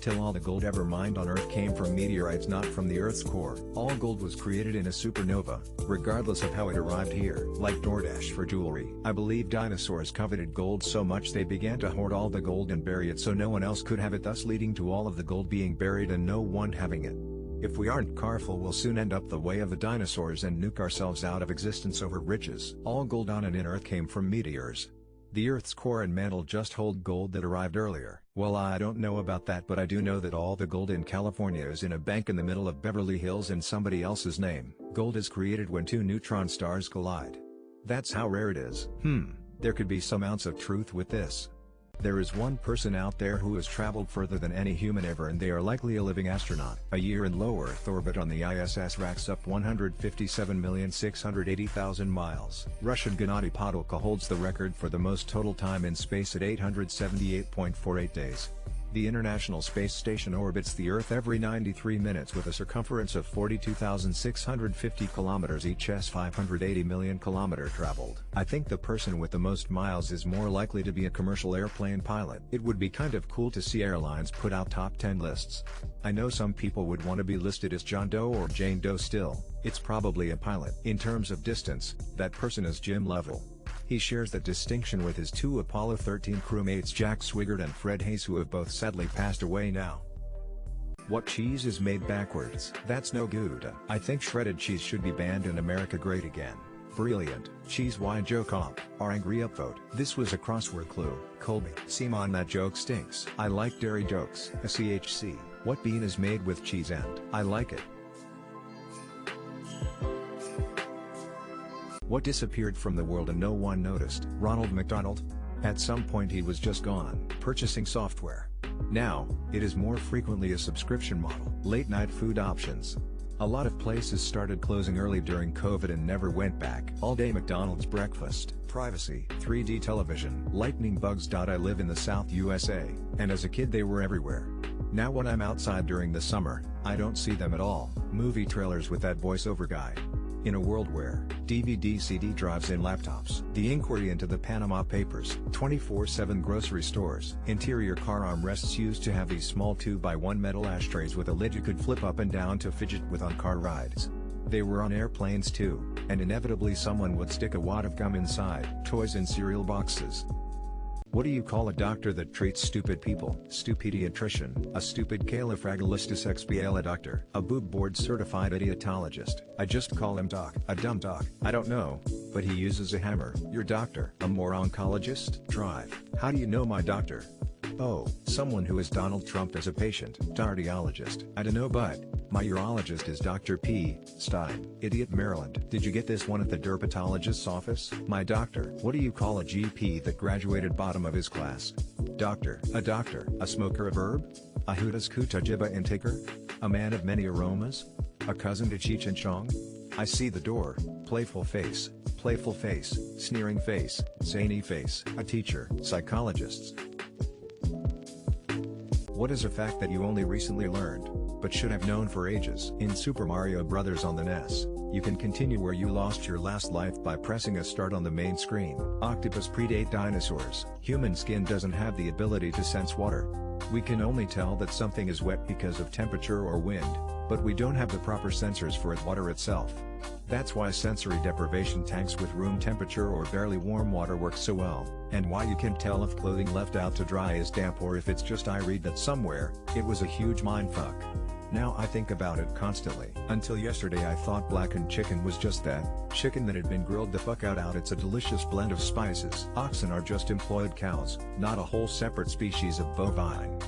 Till all the gold ever mined on Earth came from meteorites, not from the Earth's core. All gold was created in a supernova, regardless of how it arrived here. Like DoorDash for jewelry. I believe dinosaurs coveted gold so much they began to hoard all the gold and bury it so no one else could have it, thus leading to all of the gold being buried and no one having it. If we aren't careful, we'll soon end up the way of the dinosaurs and nuke ourselves out of existence over riches. All gold on and in Earth came from meteors. The Earth's core and mantle just hold gold that arrived earlier. Well, I don't know about that, but I do know that all the gold in California is in a bank in the middle of Beverly Hills in somebody else's name. Gold is created when two neutron stars collide. That's how rare it is. There could be some ounce of truth with this. There is one person out there who has traveled further than any human ever, and they are likely a living astronaut. A year in low Earth orbit on the ISS racks up 157,680,000 miles. Russian Gennady Podolka holds the record for the most total time in space at 878.48 days. The International Space Station orbits the Earth every 93 minutes with a circumference of 42,650 kilometers, each s 580 million kilometer traveled. I think the person with the most miles is more likely to be a commercial airplane pilot. It would be kind of cool to see airlines put out top 10 lists. I know some people would want to be listed as John Doe or Jane Doe. Still, it's probably a pilot. In terms of distance, that person is Jim Lovell. He shares that distinction with his two Apollo 13 crewmates Jack Swigert and Fred Hayes, who have both sadly passed away now. What cheese is made backwards? That's no good. I think shredded cheese should be banned in America. Great again. Brilliant. Cheese why joke op, or angry upvote. This was a crossword clue. Colby. Simon that joke stinks. I like dairy jokes. SEHC. What bean is made with cheese and I like it. What disappeared from the world and no one noticed? Ronald McDonald? At some point he was just gone. Purchasing software. Now, it is more frequently a subscription model. Late night food options. A lot of places started closing early during COVID and never went back. All-day McDonald's breakfast. Privacy. 3D television. Lightning bugs. I live in the South USA, and as a kid they were everywhere. Now when I'm outside during the summer, I don't see them at all. Movie trailers with that voiceover guy. In a world where DVD CD drives in laptops. The inquiry into the Panama Papers. 24/7 grocery stores. Interior car armrests used to have these small 2x1 metal ashtrays with a lid you could flip up and down to fidget with on car rides. They were on airplanes too, and inevitably someone would stick a wad of gum inside. Toys in cereal boxes. What do you call a doctor that treats stupid people? Stupediatrician. A stupid califragilistus XBL doctor. A boob board certified idiotologist. I just call him doc. A dumb doc. I don't know, but he uses a hammer. Your doctor. A moroncologist. Drive. How do you know my doctor? Oh, someone who has Donald Trump as a patient. Cardiologist. I don't know, but my urologist is Dr. P. Stein. Idiot Maryland. Did you get this one at the dermatologist's office? My doctor. What do you call a GP that graduated bottom of his class? Doctor. A doctor. A smoker. A verb? A Hudas Kutajiba intaker? A man of many aromas? A cousin to Cheech and Chong? I see the door. Playful face. Playful face. Sneering face. Zany face. A teacher. Psychologists. What is a fact that you only recently learned, but should have known for ages? In Super Mario Bros. On the NES, you can continue where you lost your last life by pressing a start on the main screen. Octopus predate dinosaurs. Human skin doesn't have the ability to sense water. We can only tell that something is wet because of temperature or wind, but we don't have the proper sensors for it water itself. That's why sensory deprivation tanks with room temperature or barely warm water work so well, and why you can tell if clothing left out to dry is damp or if it's just I read that somewhere. It was a huge mindfuck. Now I think about it constantly. Until yesterday I thought blackened chicken was just that, chicken that had been grilled the fuck out. It's a delicious blend of spices. Oxen are just employed cows, not a whole separate species of bovine.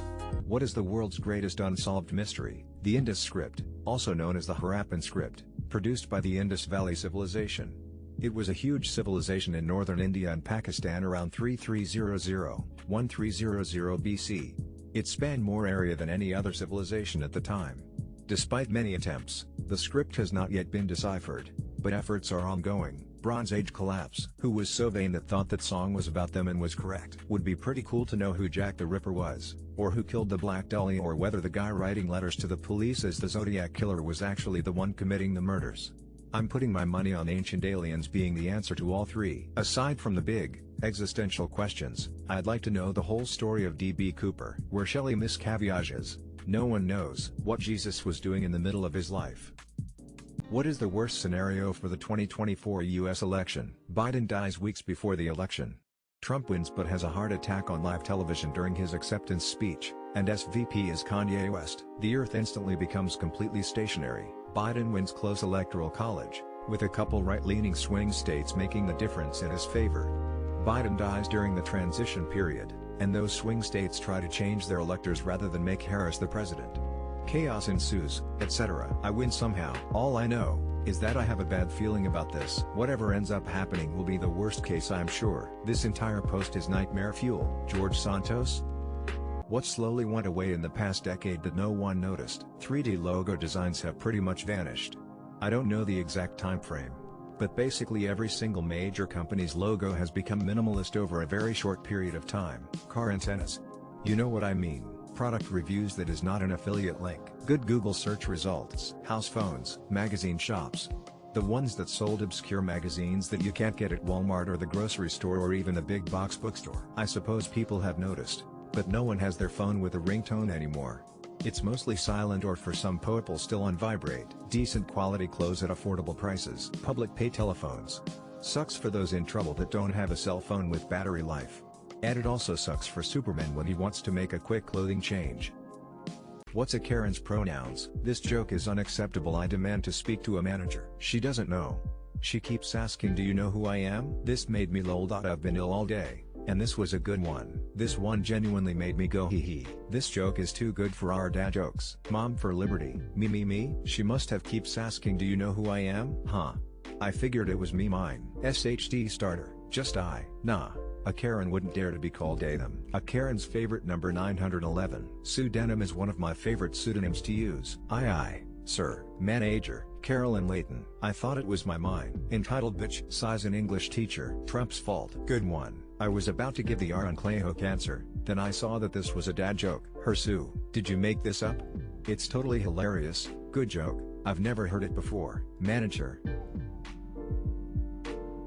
What is the world's greatest unsolved mystery? The Indus script, also known as the Harappan script, produced by the Indus Valley Civilization. It was a huge civilization in northern India and Pakistan around 3300–1300 BC. It spanned more area than any other civilization at the time. Despite many attempts, the script has not yet been deciphered, but efforts are ongoing. Bronze Age collapse. Who was so vain that thought that song was about them and was correct? Would be pretty cool to know who Jack the Ripper was, or who killed the Black Dahlia, or whether the guy writing letters to the police as the Zodiac Killer was actually the one committing the murders. I'm putting my money on ancient aliens being the answer to all three. Aside from the big, existential questions, I'd like to know the whole story of D.B. Cooper. Where Shelley miscaviages. No one knows what Jesus was doing in the middle of his life. What is the worst scenario for the 2024 U.S. election? Biden dies weeks before the election. Trump wins but has a heart attack on live television during his acceptance speech, and SVP is Kanye West. The earth instantly becomes completely stationary. Biden wins close electoral college, with a couple right-leaning swing states making the difference in his favor. Biden dies during the transition period, and those swing states try to change their electors rather than make Harris the president. Chaos ensues, etc. I win somehow. All I know is that I have a bad feeling about this. Whatever ends up happening will be the worst case, I'm sure. This entire post is nightmare fuel. George Santos? What slowly went away in the past decade that no one noticed? 3D logo designs have pretty much vanished. I don't know the exact time frame, but basically every single major company's logo has become minimalist over a very short period of time. Car antennas. You know what I mean. Product reviews that is not an affiliate link. Good Google search results. House phones. Magazine shops. The ones that sold obscure magazines that you can't get at Walmart or the grocery store or even a big box bookstore. I suppose people have noticed, but no one has their phone with a ringtone anymore. It's mostly silent or for some people still on vibrate. Decent quality clothes at affordable prices. Public pay telephones. Sucks for those in trouble that don't have a cell phone with battery life. And it also sucks for Superman when he wants to make a quick clothing change. What's a Karen's pronouns? This joke is unacceptable. I demand to speak to a manager. She doesn't know. She keeps asking, do you know who I am? This made me lol. I've been ill all day, and this was a good one. This one genuinely made me go hee hee. This joke is too good for our dad jokes. Mom for liberty. Me. She must have keeps asking, do you know who I am? Huh. I figured it was me mine. SHD starter. Just I. Nah. A Karen wouldn't dare to be called a them. A Karen's favorite number 911. Pseudonym is one of my favorite pseudonyms to use. Aye, sir. Manager, Carolyn Layton. I thought it was my mine. Entitled bitch size an English teacher. Trump's fault. Good one. I was about to give the R on Clay Hook answer, then I saw that this was a dad joke. Sue, did you make this up? It's totally hilarious. Good joke. I've never heard it before. Manager.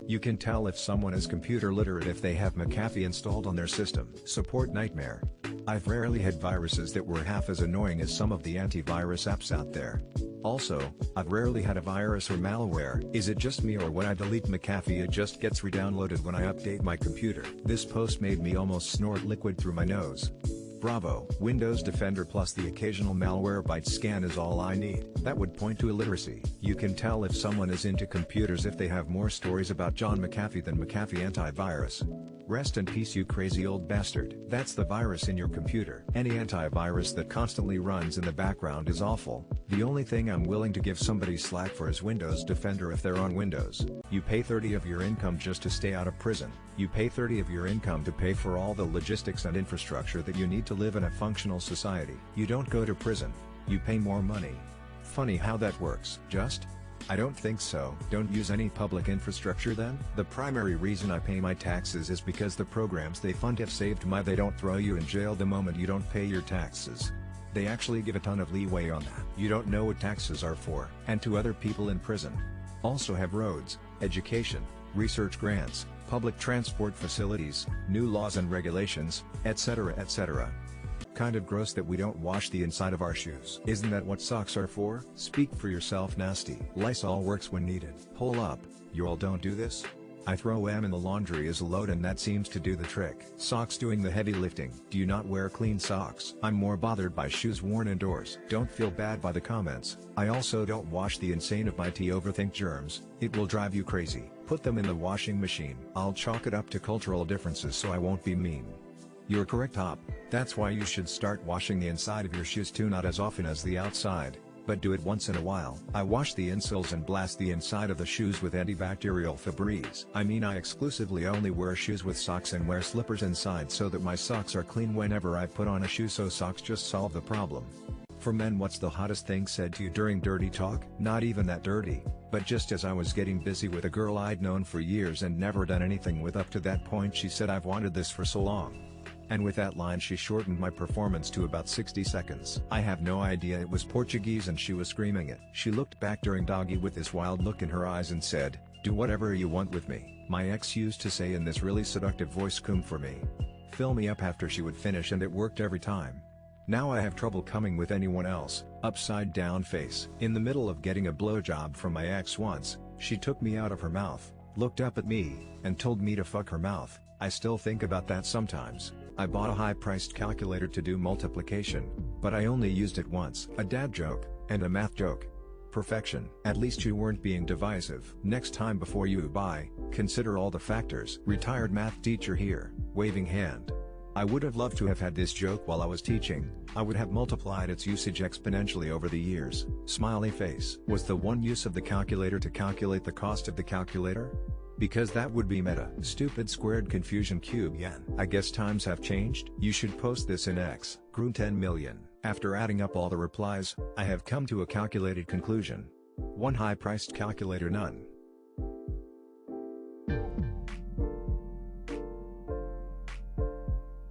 You can tell if someone is computer literate if they have McAfee installed on their system. Support nightmare. I've rarely had viruses that were half as annoying as some of the antivirus apps out there. Also, I've rarely had a virus or malware. Is it just me, or when I delete McAfee it just gets re-downloaded when I update my computer? This post made me almost snort liquid through my nose. Bravo. Windows Defender plus the occasional Malwarebytes scan is all I need. That would point to illiteracy. You can tell if someone is into computers if they have more stories about John McAfee than McAfee antivirus. Rest in peace, you crazy old bastard. That's the virus in your computer. Any antivirus that constantly runs in the background is awful. The only thing I'm willing to give somebody slack for is Windows Defender if they're on Windows. You pay 30 of your income just to stay out of prison. You pay 30 of your income to pay for all the logistics and infrastructure that you need to live in a functional society. You don't go to prison. You pay more money. Funny how that works. Just? I don't think so. Don't use any public infrastructure then? The primary reason I pay my taxes is because the programs they fund have saved my. They don't throw you in jail the moment you don't pay your taxes. They actually give a ton of leeway on that. You don't know what taxes are for. And to other people in prison. Also have roads, education, research grants, public transport facilities, new laws and regulations, etc. etc. Kind of gross that we don't wash the inside of our shoes. Isn't that what socks are for? Speak for yourself, nasty. Lysol works when needed. Hold up, you all don't do this? I throw M in the laundry as a load and that seems to do the trick. Socks doing the heavy lifting. Do you not wear clean socks? I'm more bothered by shoes worn indoors. Don't feel bad by the comments. I also don't wash the insane of my tea. Overthink germs. It will drive you crazy. Put them in the washing machine. I'll chalk it up to cultural differences so I won't be mean. You're correct, Hop. That's why you should start washing the inside of your shoes too, not as often as the outside, but do it once in a while. I wash the insoles and blast the inside of the shoes with antibacterial Febreze. I mean, I exclusively only wear shoes with socks and wear slippers inside so that my socks are clean whenever I put on a shoe, so socks just solve the problem. For men, what's the hottest thing said to you during dirty talk? Not even that dirty, but just as I was getting busy with a girl I'd known for years and never done anything with up to that point, she said, "I've wanted this for so long." And with that line she shortened my performance to about 60 seconds. I have no idea it was Portuguese and she was screaming it. She looked back during doggy with this wild look in her eyes and said, "Do whatever you want with me." My ex used to say in this really seductive voice, "Come for me." Fill me up after she would finish, and it worked every time. Now I have trouble coming with anyone else. Upside down face. In the middle of getting a blowjob from my ex once, she took me out of her mouth, looked up at me, and told me to fuck her mouth. I still think about that sometimes. I bought a high-priced calculator to do multiplication, but I only used it once. A dad joke, and a math joke. Perfection. At least you weren't being divisive. Next time before you buy, consider all the factors. Retired math teacher here, waving hand. I would have loved to have had this joke while I was teaching. I would have multiplied its usage exponentially over the years. Smiley face. Was the one use of the calculator to calculate the cost of the calculator? Because that would be meta. Stupid squared confusion cube yen. I guess times have changed. You should post this in X. Grew 10 million. After adding up all the replies, I have come to a calculated conclusion. One high-priced calculator, none.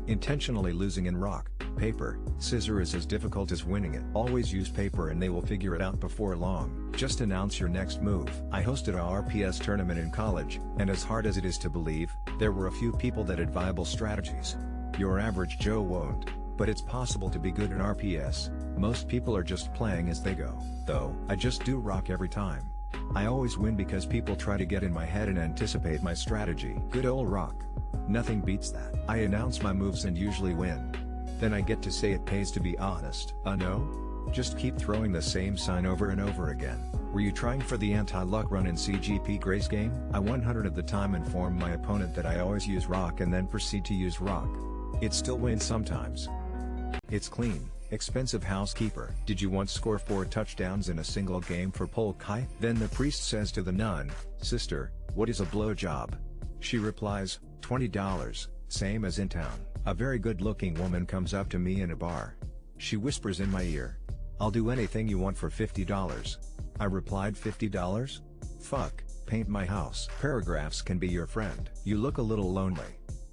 Intentionally losing in rock, paper, scissors is as difficult as winning it. Always use paper and they will figure it out before long. Just announce your next move. I hosted a RPS tournament in college, and as hard as it is to believe, there were a few people that had viable strategies. Your average Joe won't, but it's possible to be good at RPS. Most people are just playing as they go. Though, I just do rock every time. I always win because people try to get in my head and anticipate my strategy. Good old rock. Nothing beats that. I announce my moves and usually win. Then I get to say it pays to be honest. No? Just keep throwing the same sign over and over again. Were you trying for the anti-luck run in CGP Gray's game? I 100 of the time inform my opponent that I always use rock and then proceed to use rock. It still wins sometimes. It's clean, expensive housekeeper. Did you once score 4 touchdowns in a single game for Pol Kai? Then the priest says to the nun, "Sister, what is a blowjob?" She replies, $20, same as in town. A very good-looking woman comes up to me in a bar. She whispers in my ear, "I'll do anything you want for $50. I replied, $50? Fuck, paint my house. Paragraphs can be your friend. You look a little lonely.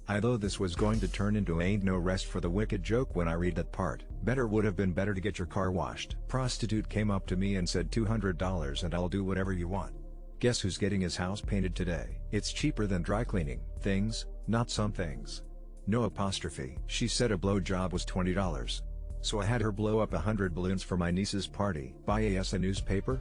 I thought this was going to turn into ain't no rest for the wicked joke when I read that part. Better would have been better to get your car washed. Prostitute came up to me and said $200 and I'll do whatever you want. Guess who's getting his house painted today? It's cheaper than dry cleaning. Things, not some things. No apostrophe. She said a blowjob was $20. So I had her blow up 100 balloons for my niece's party. Buy a newspaper?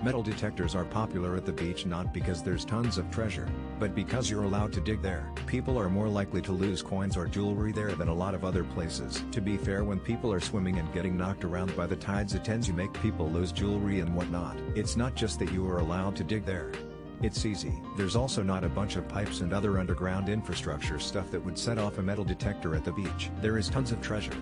Metal detectors are popular at the beach not because there's tons of treasure, but because you're allowed to dig there. People are more likely to lose coins or jewelry there than a lot of other places. To be fair, when people are swimming and getting knocked around by the tides, it tends to make people lose jewelry and whatnot. It's not just that you are allowed to dig there. It's easy. There's also not a bunch of pipes and other underground infrastructure stuff that would set off a metal detector at the beach. There is tons of treasure.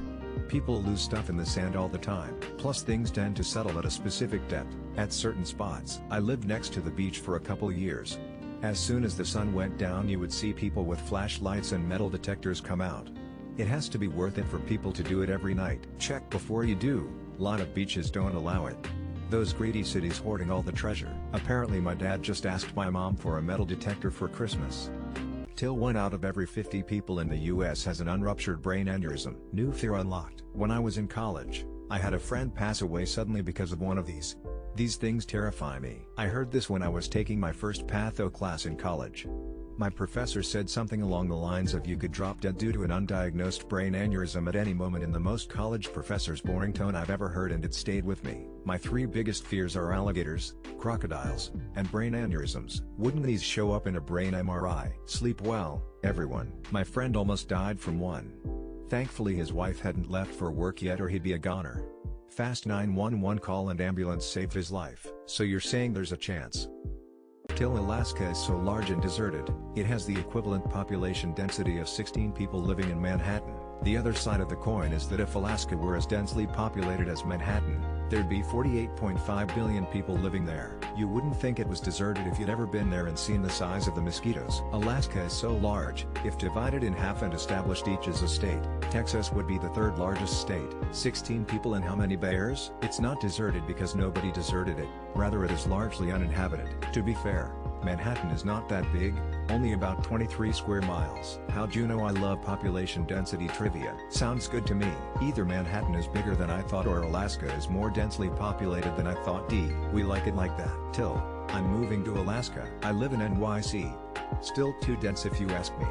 People lose stuff in the sand all the time, plus things tend to settle at a specific depth, at certain spots. I lived next to the beach for a couple years. As soon as the sun went down you would see people with flashlights and metal detectors come out. It has to be worth it for people to do it every night. Check before you do. Lot of beaches don't allow it. Those greedy cities hoarding all the treasure. Apparently my dad just asked my mom for a metal detector for Christmas. Till 1 out of every 50 people in the US has an unruptured brain aneurysm. New fear unlocked. When I was in college, I had a friend pass away suddenly because of one of these. These things terrify me. I heard this when I was taking my first patho class in college. My professor said something along the lines of you could drop dead due to an undiagnosed brain aneurysm at any moment in the most college professor's boring tone I've ever heard, and it stayed with me. My 3 biggest fears are alligators, crocodiles, and brain aneurysms. Wouldn't these show up in a brain MRI? Sleep well, everyone. My friend almost died from one. Thankfully his wife hadn't left for work yet or he'd be a goner. Fast 911 call and ambulance saved his life. So you're saying there's a chance? Till Alaska is so large and deserted, it has the equivalent population density of 16 people living in Manhattan. The other side of the coin is that if Alaska were as densely populated as Manhattan, there'd be 48.5 billion people living there. You wouldn't think it was deserted if you'd ever been there and seen the size of the mosquitoes. Alaska is so large, if divided in half and established each as a state, Texas would be the 3rd largest state. 16 people and how many bears? It's not deserted because nobody deserted it, rather it is largely uninhabited. To be fair, Manhattan is not that big, only about 23 square miles. How'd you know I love population density trivia? Sounds good to me. Either Manhattan is bigger than I thought or Alaska is more densely populated than I thought. We like it like that. Till, I'm moving to Alaska. I live in NYC. Still too dense if you ask me.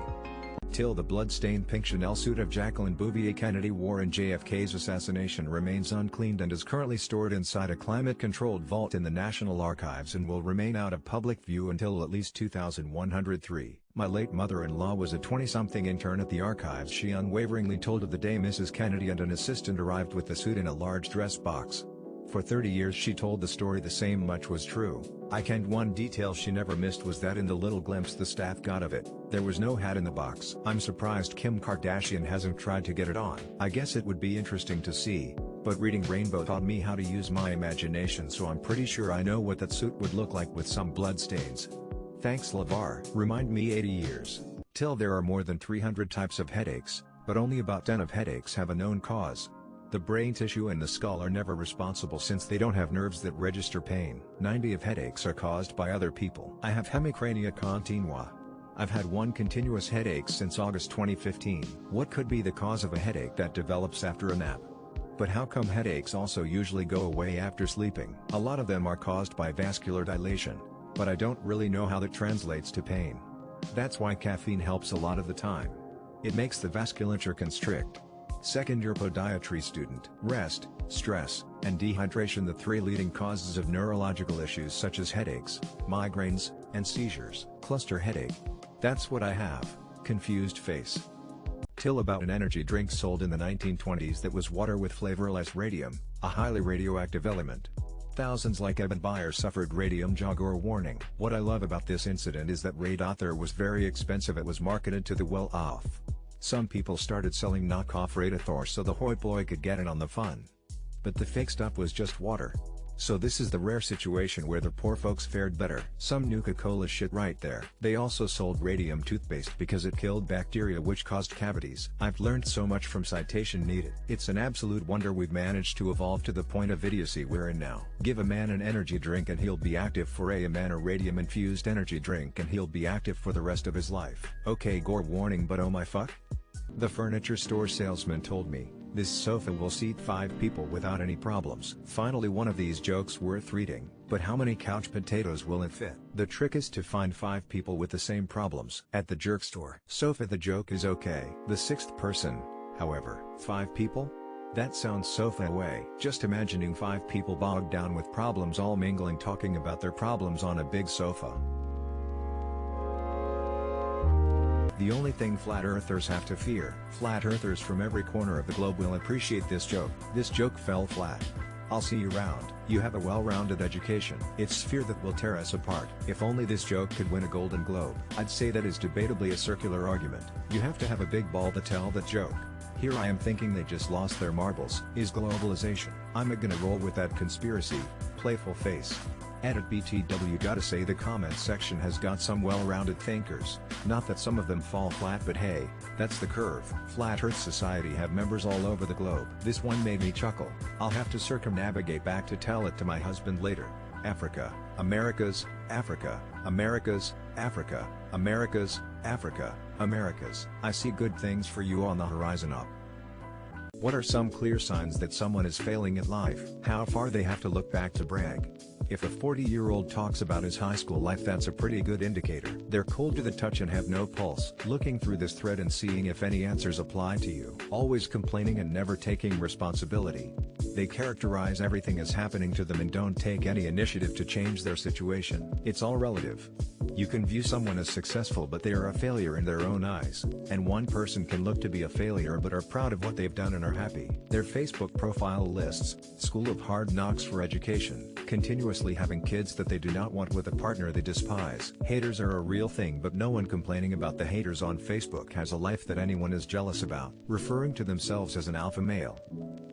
Till the blood-stained pink Chanel suit of Jacqueline Bouvier Kennedy wore in JFK's assassination remains uncleaned and is currently stored inside a climate-controlled vault in the National Archives and will remain out of public view until at least 2103. My late mother-in-law was a 20-something intern at the archives. She unwaveringly told of the day Mrs. Kennedy and an assistant arrived with the suit in a large dress box. For 30 years she told the story the same much was true. One detail she never missed was that in the little glimpse the staff got of it, there was no hat in the box. I'm surprised Kim Kardashian hasn't tried to get it on. I guess it would be interesting to see, but reading Rainbow taught me how to use my imagination, so I'm pretty sure I know what that suit would look like with some bloodstains. Thanks LeVar. Remind me 80 years. Till there are more than 300 types of headaches, but only about 10 of headaches have a known cause. The brain tissue and the skull are never responsible since they don't have nerves that register pain. 90 of headaches are caused by other people. I have hemicrania continua. I've had one continuous headache since August 2015. What could be the cause of a headache that develops after a nap? But how come headaches also usually go away after sleeping? A lot of them are caused by vascular dilation, but I don't really know how that translates to pain. That's why caffeine helps a lot of the time. It makes the vasculature constrict. Second-year podiatry student. Rest, stress, and dehydration, the 3 leading causes of neurological issues such as headaches, migraines, and seizures. Cluster headache. That's what I have. Confused face. Till about an energy drink sold in the 1920s that was water with flavor less radium, A highly radioactive element. Thousands like Eben Bayer suffered radium Jaguar warning. What I love about this incident is that radar was very expensive. It was marketed to the well-off. Some people started selling knockoff Radathor so the hoi polloi could get in on the fun. But the fake stuff was just water. So this is the rare situation where the poor folks fared better. Some Nuka-Cola shit right there. They also sold radium toothpaste because it killed bacteria which caused cavities. I've learned so much from citation needed. It's an absolute wonder we've managed to evolve to the point of idiocy we're in now. Give a man an energy drink and he'll be active for a man a radium infused energy drink and he'll be active for the rest of his life. Okay, gore warning, but oh my fuck. The furniture store salesman told me, this sofa will seat 5 people without any problems. Finally, one of these jokes worth reading, but how many couch potatoes will it fit? The trick is to find 5 people with the same problems. At the jerk store. Sofa the joke is okay. The 6th person, however. 5 people? That sounds so far away. Just imagining 5 people bogged down with problems all mingling talking about their problems on a big sofa. The only thing flat earthers have to fear. Flat earthers from every corner of the globe will appreciate this joke. This joke fell flat. I'll see you round. You have a well-rounded education. It's fear that will tear us apart. If only this joke could win a Golden Globe. I'd say that is debatably a circular argument. You have to have a big ball to tell that joke. Here I am thinking they just lost their marbles. Is globalization. I'm gonna roll with that conspiracy. Playful face. Edit BTW. Gotta say the comments section has got some well-rounded thinkers. Not that some of them fall flat, but hey, that's the curve. Flat Earth Society have members all over the globe. This one made me chuckle. I'll have to circumnavigate back to tell it to my husband later. Africa, Americas, Africa, Americas, Africa, Americas, Africa, Americas. I see good things for you on the horizon up. What are some clear signs that someone is failing at life? How far they have to look back to brag? If a 40-year-old talks about his high school life, that's a pretty good indicator. They're cold to the touch and have no pulse. Looking through this thread and seeing if any answers apply to you. Always complaining and never taking responsibility. They characterize everything as happening to them and don't take any initiative to change their situation. It's all relative. You can view someone as successful but they are a failure in their own eyes. And one person can look to be a failure but are proud of what they've done and are happy. Their Facebook profile lists, School of Hard Knocks for Education, continuously having kids that they do not want with a partner they despise. Haters are a real thing, but no one complaining about the haters on Facebook has a life that anyone is jealous about. Referring to themselves as an alpha male.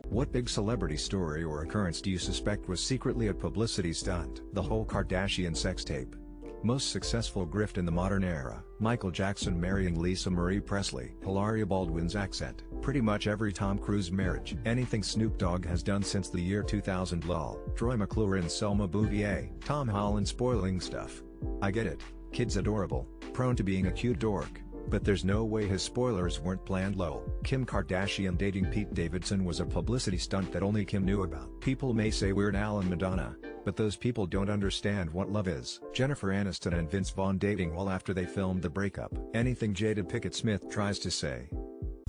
What big celebrity story or occurrence do you suspect was secretly a publicity stunt? The whole Kardashian sex tape. Most successful grift in the modern era. Michael Jackson marrying Lisa Marie Presley. Hilaria Baldwin's accent. Pretty much every Tom Cruise marriage. Anything Snoop Dogg has done since the year 2000 lol. Troy McClure and Selma Bouvier. Tom Holland spoiling stuff. I get it. Kid's adorable. Prone to being a cute dork. But there's no way his spoilers weren't planned lol. Kim Kardashian dating Pete Davidson was a publicity stunt that only Kim knew about. People may say Weird Al and Madonna, but those people don't understand what love is. Jennifer Aniston and Vince Vaughn dating well after they filmed the breakup. Anything Jada Pinkett Smith tries to say.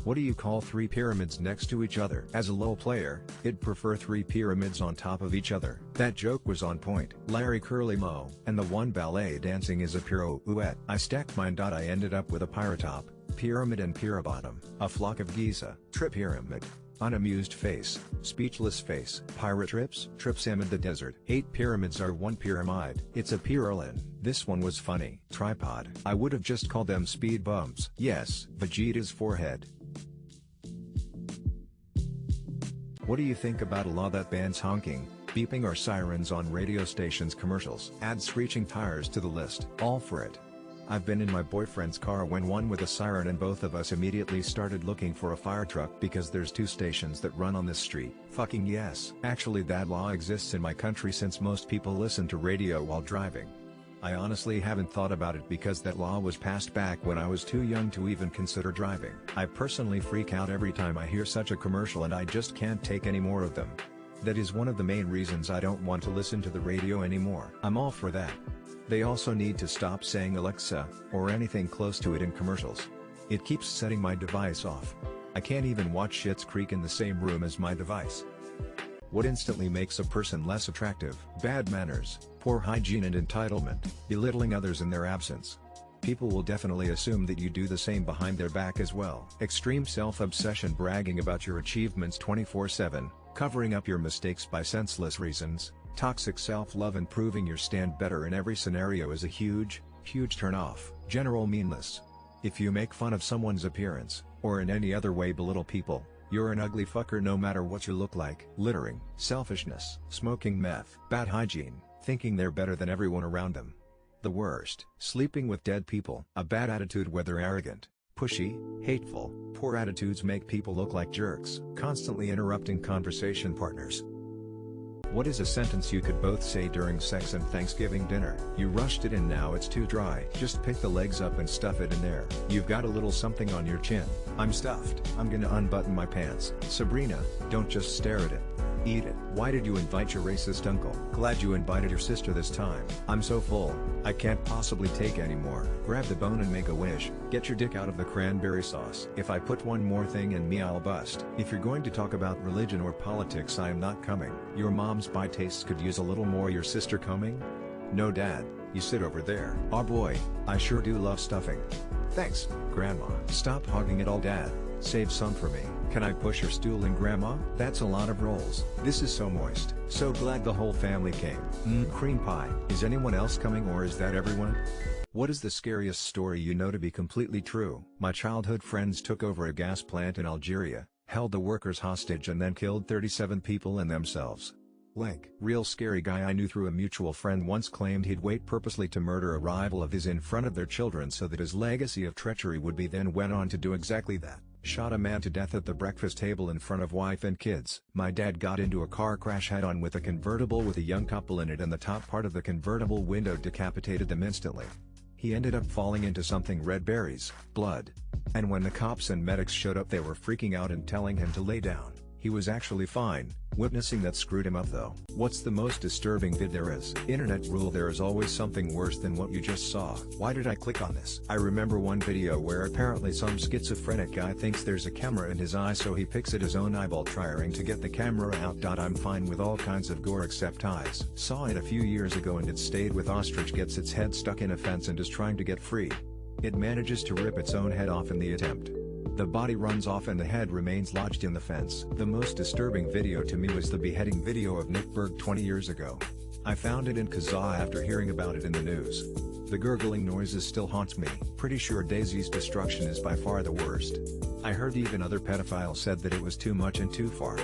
What do you call 3 pyramids next to each other? As a LOL player, I'd prefer 3 pyramids on top of each other. That joke was on point. Larry Curly Moe. And the one ballet dancing is a pirouette. I stacked mine. I ended up with a pyrotop, pyramid and pyrabottom. A flock of Giza. Trip pyramid. Unamused face. Speechless face. Pirate trips amid the desert. 8 pyramids are 1 pyramid. It's a pyrolin. This one was funny. Tripod. I would have just called them speed bumps. Yes, Vegeta's forehead. What do you think about a law that bans honking, beeping or sirens on radio stations commercials? Add screeching tires to the list. All for it. I've been in my boyfriend's car when one with a siren and both of us immediately started looking for a fire truck because there's 2 stations that run on this street. Fucking yes. Actually that law exists in my country since most people listen to radio while driving. I honestly haven't thought about it because that law was passed back when I was too young to even consider driving. I personally freak out every time I hear such a commercial and I just can't take any more of them. That is one of the main reasons I don't want to listen to the radio anymore. I'm all for that. They also need to stop saying Alexa, or anything close to it in commercials. It keeps setting my device off. I can't even watch Schitt's Creek in the same room as my device. What instantly makes a person less attractive? Bad manners, poor hygiene and entitlement, belittling others in their absence. People will definitely assume that you do the same behind their back as well. Extreme self-obsession, bragging about your achievements 24/7, Covering up your mistakes by senseless reasons, toxic self-love and proving your stand better in every scenario is a huge turn-off. General meanness. If you make fun of someone's appearance, or in any other way belittle people, you're an ugly fucker no matter what you look like. Littering, selfishness, smoking meth, bad hygiene, thinking they're better than everyone around them. The worst, sleeping with dead people. A bad attitude, whether arrogant, pushy, hateful, poor attitudes make people look like jerks. Constantly interrupting conversation partners. What is a sentence you could both say during sex and Thanksgiving dinner? You rushed it in, now it's too dry. Just pick the legs up and stuff it in there. You've got a little something on your chin. I'm stuffed. I'm gonna unbutton my pants. Sabrina, don't just stare at it. Eat it. Why did you invite your racist uncle? Glad you invited your sister this time. I'm so full, I can't possibly take any more. Grab the bone and make a wish. Get your dick out of the cranberry sauce. If I put one more thing in me, I'll bust. If you're going to talk about religion or politics, I am not coming. Your mom's pie tastes could use a little more. Your sister coming? No, Dad, you sit over there. Oh boy, I sure do love stuffing. Thanks, Grandma. Stop hogging it all, Dad. Save some for me. Can I push your stool in, Grandma? That's a lot of rolls. This is so moist. So glad the whole family came. Cream pie. Is anyone else coming, or is that everyone? What is the scariest story you know to be completely true? My childhood friends took over a gas plant in Algeria, held the workers hostage and then killed 37 people and themselves. Link. Real scary guy I knew through a mutual friend once claimed he'd wait purposely to murder a rival of his in front of their children so that his legacy of treachery would be, then went on to do exactly that. Shot a man to death at the breakfast table in front of wife and kids. My dad got into a car crash head-on with a convertible with a young couple in it, and the top part of the convertible window decapitated them instantly. He ended up falling into something red, berries, blood. And when the cops and medics showed up, they were freaking out and telling him to lay down. He was actually fine. Witnessing that screwed him up though. What's the most disturbing vid there is? Internet rule: there is always something worse than what you just saw. Why did I click on this? I remember one video where apparently some schizophrenic guy thinks there's a camera in his eye, so he picks at his own eyeball trying to get the camera out. I'm fine with all kinds of gore except eyes. Saw it a few years ago and it stayed with ostrich gets its head stuck in a fence and is trying to get free. It manages to rip its own head off in the attempt. The body runs off and the head remains lodged in the fence. The most disturbing video to me was the beheading video of Nick Berg 20 years ago. I found it in Kazaa after hearing about it in the news. The gurgling noises still haunts me. Pretty sure Daisy's destruction is by far the worst. I heard even other pedophiles said that it was too much and too far.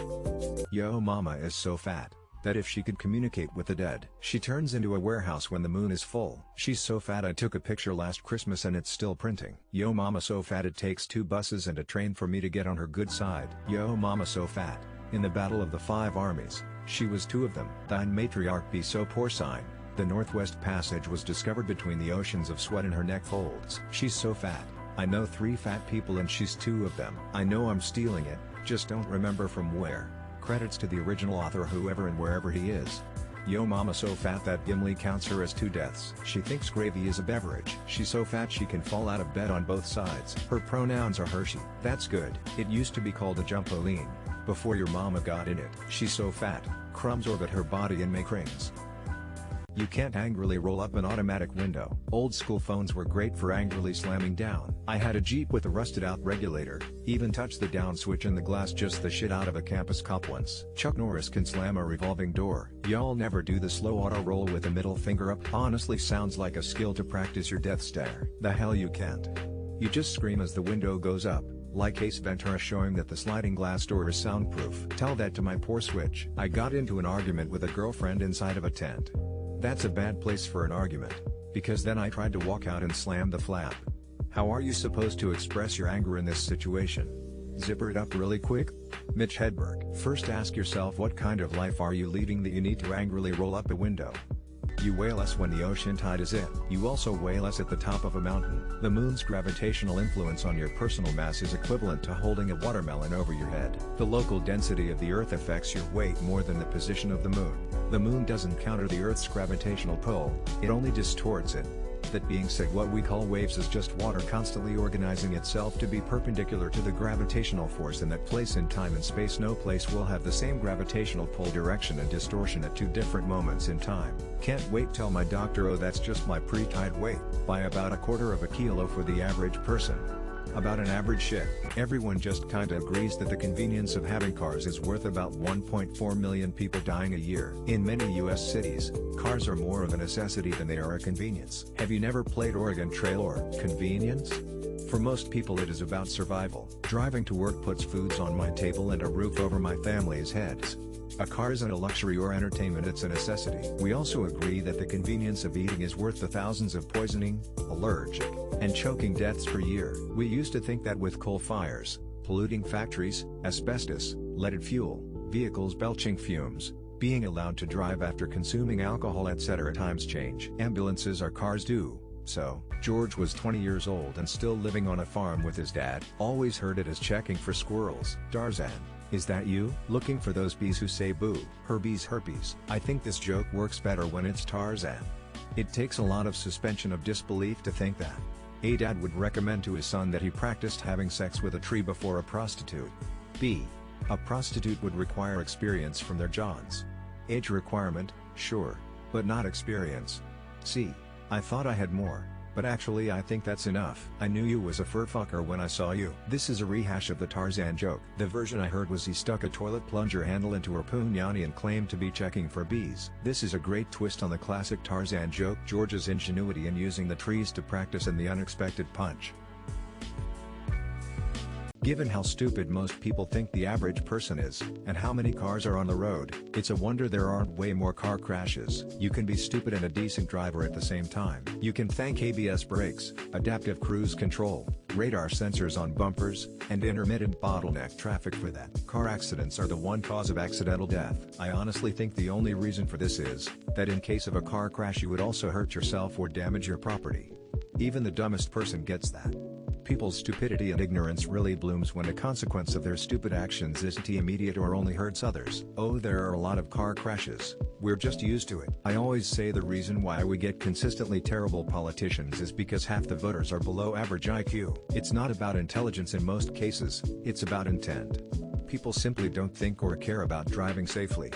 Yo mama is so fat that if she could communicate with the dead, she turns into a warehouse when the moon is full. She's so fat I took a picture last Christmas and it's still printing. Yo mama so fat it takes 2 buses and a train for me to get on her good side. Yo mama so fat, in the Battle of the 5 Armies, she was 2 of them. Thine matriarch be so porcine, the Northwest Passage was discovered between the oceans of sweat in her neck folds. She's so fat, I know 3 fat people and she's 2 of them. I know I'm stealing it, just don't remember from where. Credits to the original author, whoever and wherever he is. Yo mama so fat that Gimli counts her as 2 deaths. She thinks gravy is a beverage. She's so fat she can fall out of bed on both sides. Her pronouns are Hershey. That's good. It used to be called a jumpoline, before your mama got in it. She's so fat, crumbs orbit her body and make rings. You can't angrily roll up an automatic window. Old school phones were great for angrily slamming down. I had a Jeep with a rusted out regulator, even touched the down switch in the glass just the shit out of a campus cop once. Chuck Norris can slam a revolving door. Y'all never do the slow auto roll with the middle finger up? Honestly sounds like a skill to practice your death stare. The hell you can't. You just scream as the window goes up, like Ace Ventura showing that the sliding glass door is soundproof. Tell that to my poor Switch. I got into an argument with a girlfriend inside of a tent. That's a bad place for an argument, because then I tried to walk out and slam the flap. How are you supposed to express your anger in this situation? Zipper it up really quick? Mitch Hedberg. First ask yourself, what kind of life are you leading that you need to angrily roll up a window? You weigh less when the ocean tide is in. You also weigh less at the top of a mountain. The moon's gravitational influence on your personal mass is equivalent to holding a watermelon over your head. The local density of the Earth affects your weight more than the position of the moon. The moon doesn't counter the Earth's gravitational pull, it only distorts it. That being said, what we call waves is just water constantly organizing itself to be perpendicular to the gravitational force in that place in time and space. No place will have the same gravitational pull direction and distortion at 2 different moments in time. Can't wait, tell my doctor, oh that's just my pre-tide weight, by about 1/4 of a kilo for the average person. About an average shit, everyone just kinda agrees that the convenience of having cars is worth about 1.4 million people dying a year. In many US cities, cars are more of a necessity than they are a convenience. Have you never played Oregon Trail or convenience? For most people it is about survival. Driving to work puts foods on my table and a roof over my family's heads. A car isn't a luxury or entertainment, it's a necessity. We also agree that the convenience of eating is worth the thousands of poisoning, allergic, and choking deaths per year. We used to think that with coal fires, polluting factories, asbestos, leaded fuel, vehicles belching fumes, being allowed to drive after consuming alcohol etc. times change. Ambulances are cars too. So, George was 20 years old and still living on a farm with his dad. Always heard it as checking for squirrels. Tarzan. Is that you? Looking for those bees who say boo. Herbies herpes. I think this joke works better when it's Tarzan. It takes a lot of suspension of disbelief to think that. A dad would recommend to his son that he practiced having sex with a tree before a prostitute. B. A prostitute would require experience from their johns. Age requirement, sure, but not experience. C. I thought I had more, but actually I think that's enough. I knew you was a fur fucker when I saw you. This is a rehash of the Tarzan joke. The version I heard was he stuck a toilet plunger handle into her punani and claimed to be checking for bees. This is a great twist on the classic Tarzan joke. George's ingenuity in using the trees to practice and the unexpected punch. Given how stupid most people think the average person is, and how many cars are on the road, it's a wonder there aren't way more car crashes. You can be stupid and a decent driver at the same time. You can thank ABS brakes, adaptive cruise control, radar sensors on bumpers, and intermittent bottleneck traffic for that. Car accidents are the one cause of accidental death. I honestly think the only reason for this is that in case of a car crash you would also hurt yourself or damage your property. Even the dumbest person gets that. People's stupidity and ignorance really blooms when the consequence of their stupid actions isn't immediate or only hurts others. Oh, there are a lot of car crashes. We're just used to it. I always say the reason why we get consistently terrible politicians is because half the voters are below average IQ. It's not about intelligence in most cases, it's about intent. People simply don't think or care about driving safely.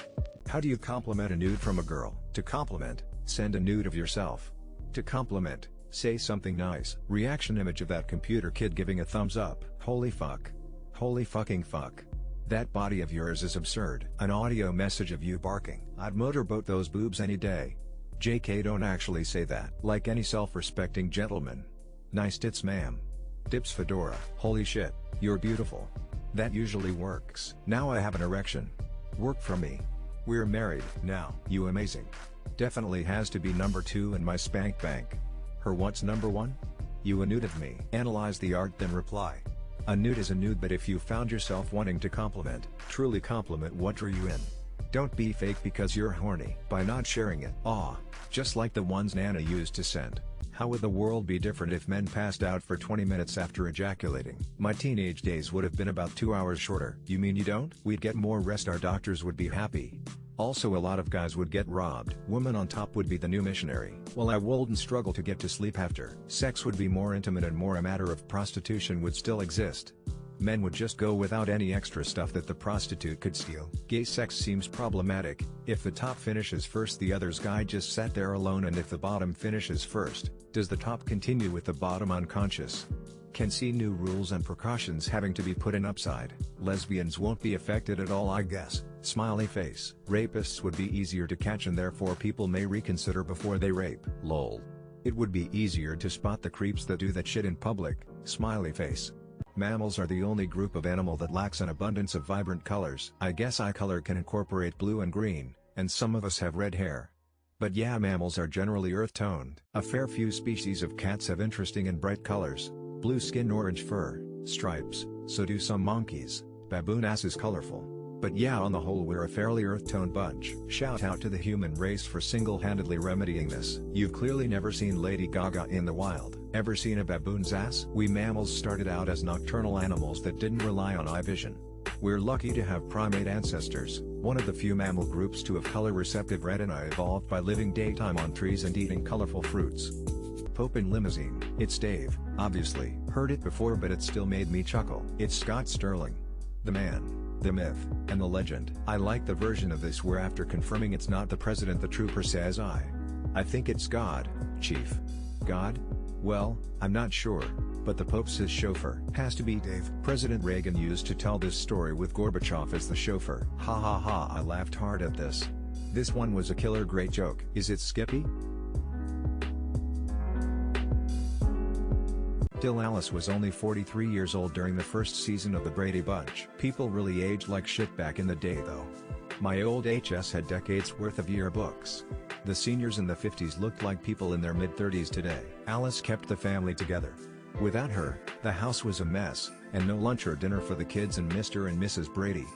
How do you compliment a nude from a girl? To compliment, send a nude of yourself. To compliment, say something nice. Reaction image of that computer kid giving a thumbs up. Holy fuck. Holy fucking fuck. That body of yours is absurd. An audio message of you barking. I'd motorboat those boobs any day. JK, don't actually say that. Like any self-respecting gentleman. Nice tits ma'am. Dips fedora. Holy shit, you're beautiful. That usually works. Now I have an erection. Work for me. We're married. Now. You amazing. Definitely has to be number 2 in my spank bank. Her what's number 1? You a nude of me. Analyze the art then reply. A nude is a nude, but if you found yourself wanting to compliment, truly compliment what drew you in. Don't be fake because you're horny by not sharing it. Aw, just like the ones Nana used to send. How would the world be different if men passed out for 20 minutes after ejaculating? My teenage days would have been about 2 hours shorter. You mean you don't? We'd get more rest, our doctors would be happy. Also a lot of guys would get robbed. Woman on top would be the new missionary. While I wouldn't struggle to get to sleep after. Sex would be more intimate and more a matter of prostitution would still exist. Men would just go without any extra stuff that the prostitute could steal. Gay sex seems problematic. If the top finishes first, the other's guy just sat there alone, and if the bottom finishes first, does the top continue with the bottom unconscious? Can see new rules and precautions having to be put in upside. Lesbians won't be affected at all, I guess. Smiley face. Rapists would be easier to catch and therefore people may reconsider before they rape. Lol. It would be easier to spot the creeps that do that shit in public. Smiley face. Mammals are the only group of animal that lacks an abundance of vibrant colors. I guess eye color can incorporate blue and green, and some of us have red hair. But yeah, mammals are generally earth-toned. A fair few species of cats have interesting and bright colors. Blue skin, orange fur, stripes, so do some monkeys. Baboon ass is colorful. But yeah, on the whole we're a fairly earth-toned bunch. Shout out to the human race for single-handedly remedying this. You've clearly never seen Lady Gaga in the wild. Ever seen a baboon's ass? We mammals started out as nocturnal animals that didn't rely on eye vision. We're lucky to have primate ancestors, one of the few mammal groups to have color-receptive retina evolved by living daytime on trees and eating colorful fruits. Pope in limousine. It's Dave, obviously. Heard it before but it still made me chuckle. It's Scott Sterling. The man, the myth, and the legend. I like the version of this where after confirming it's not the president the trooper says I think it's God, Chief. God? Well, I'm not sure. but the Pope's his chauffeur. Has to be Dave. President Reagan used to tell this story with Gorbachev as the chauffeur. Ha ha ha, I laughed hard at this. This one was a killer great joke. Is it Skippy? Till Alice was only 43 years old during the first season of The Brady Bunch. People really aged like shit back in the day though. My old HS had decades worth of yearbooks. The seniors in the 50s looked like people in their mid-30s today. Alice kept the family together. Without her, the house was a mess, and no lunch or dinner for the kids and Mr. and Mrs. Brady.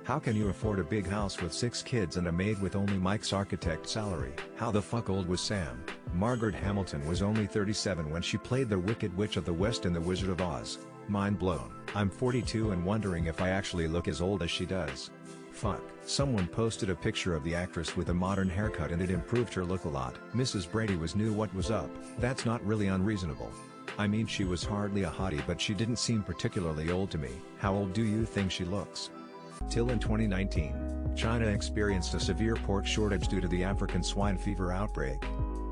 How can you afford a big house with 6 kids and a maid with only Mike's architect salary? How the fuck old was Sam? Margaret Hamilton was only 37 when she played the Wicked Witch of the West in The Wizard of Oz. Mind blown. I'm 42 and wondering if I actually look as old as she does. Fuck. Someone posted a picture of the actress with a modern haircut and it improved her look a lot. Mrs. Brady knew what was up. That's not really unreasonable. I mean, she was hardly a hottie, but she didn't seem particularly old to me. How old do you think she looks? Till in 2019, China experienced a severe pork shortage due to the African swine fever outbreak.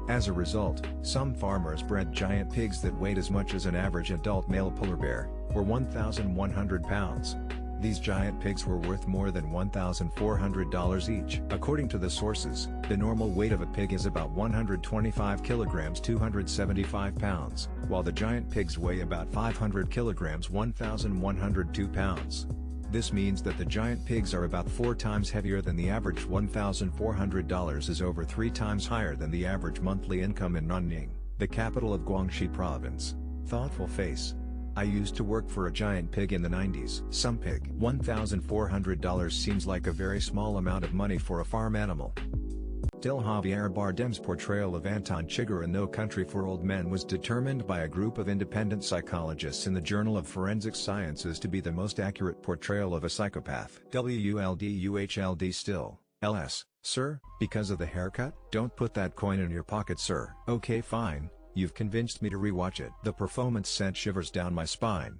As a result, some farmers bred giant pigs that weighed as much as an average adult male polar bear, or 1,100 pounds. These giant pigs were worth more than $1,400 each. According to the sources, the normal weight of a pig is about 125 kilograms 275 pounds, while the giant pigs weigh about 500 kilograms 1,102 pounds. This means that the giant pigs are about 4 times heavier than the average. $1,400 is over 3 times higher than the average monthly income in Nanning, the capital of Guangxi province. Thoughtful face. I used to work for a giant pig in the 90s. Some pig. $1,400 seems like a very small amount of money for a farm animal. Till Javier Bardem's portrayal of Anton Chigurh in No Country for Old Men was determined by a group of independent psychologists in the Journal of Forensic Sciences to be the most accurate portrayal of a psychopath. WULDUHLD still, LS, sir, because of the haircut? Don't put that coin in your pocket, sir. Okay, fine, you've convinced me to rewatch it. The performance sent shivers down my spine.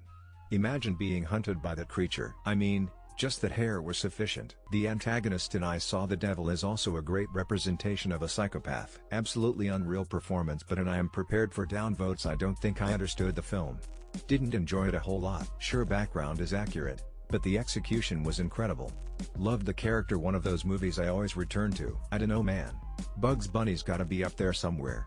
Imagine being hunted by that creature. I mean, just that hair was sufficient. The antagonist in I Saw the Devil is also a great representation of a psychopath. Absolutely unreal performance, but I am prepared for downvotes. I don't think I understood the film. Didn't enjoy it a whole lot. Sure, background is accurate, but the execution was incredible. Loved the character. One of those movies I always return to. I dunno, man. Bugs Bunny's gotta be up there somewhere.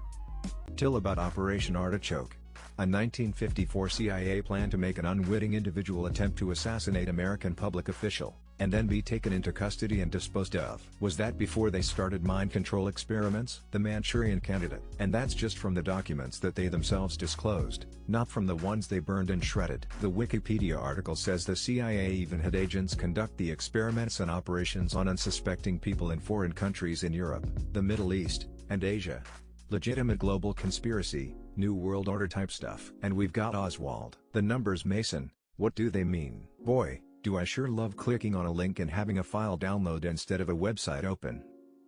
Till about Operation Artichoke. A 1954 CIA plan to make an unwitting individual attempt to assassinate American public official, and then be taken into custody and disposed of. Was that before they started mind control experiments? The Manchurian Candidate. And that's just from the documents that they themselves disclosed, not from the ones they burned and shredded. The Wikipedia article says the CIA even had agents conduct the experiments and operations on unsuspecting people in foreign countries in Europe, the Middle East, and Asia. Legitimate global conspiracy, New World Order type stuff. And we've got Oswald. The numbers Mason, what do they mean? Boy, do I sure love clicking on a link and having a file download instead of a website open.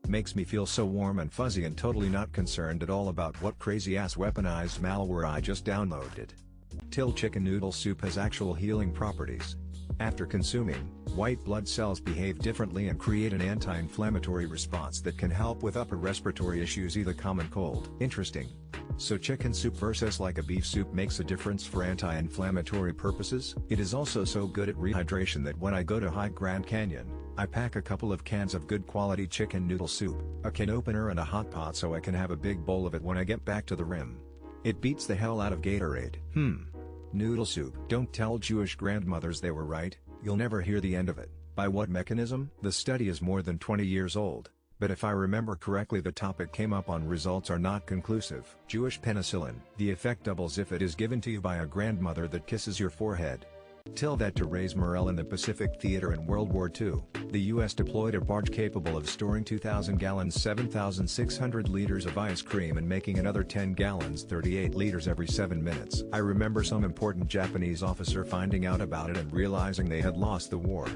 Makes me feel so warm and fuzzy and totally not concerned at all about what crazy ass weaponized malware I just downloaded. Till chicken noodle soup has actual healing properties. After consuming, white blood cells behave differently and create an anti-inflammatory response that can help with upper respiratory issues, either common cold. Interesting. So chicken soup versus like a beef soup makes a difference for anti-inflammatory purposes? It is also so good at rehydration that when I go to hike Grand Canyon, I pack a couple of cans of good quality chicken noodle soup, a can opener and a hot pot so I can have a big bowl of it when I get back to the rim. It beats the hell out of Gatorade. Noodle soup. Don't tell Jewish grandmothers they were right, you'll never hear the end of it. By what mechanism? The study is more than 20 years old, but if I remember correctly the topic came up on results are not conclusive. Jewish penicillin. The effect doubles if it is given to you by a grandmother that kisses your forehead. Till that to raise morale in the Pacific Theater in World War II, the U.S. deployed a barge capable of storing 2,000 gallons 7,600 liters of ice cream and making another 10 gallons 38 liters every 7 minutes. I remember some important Japanese officer finding out about it and realizing they had lost the war.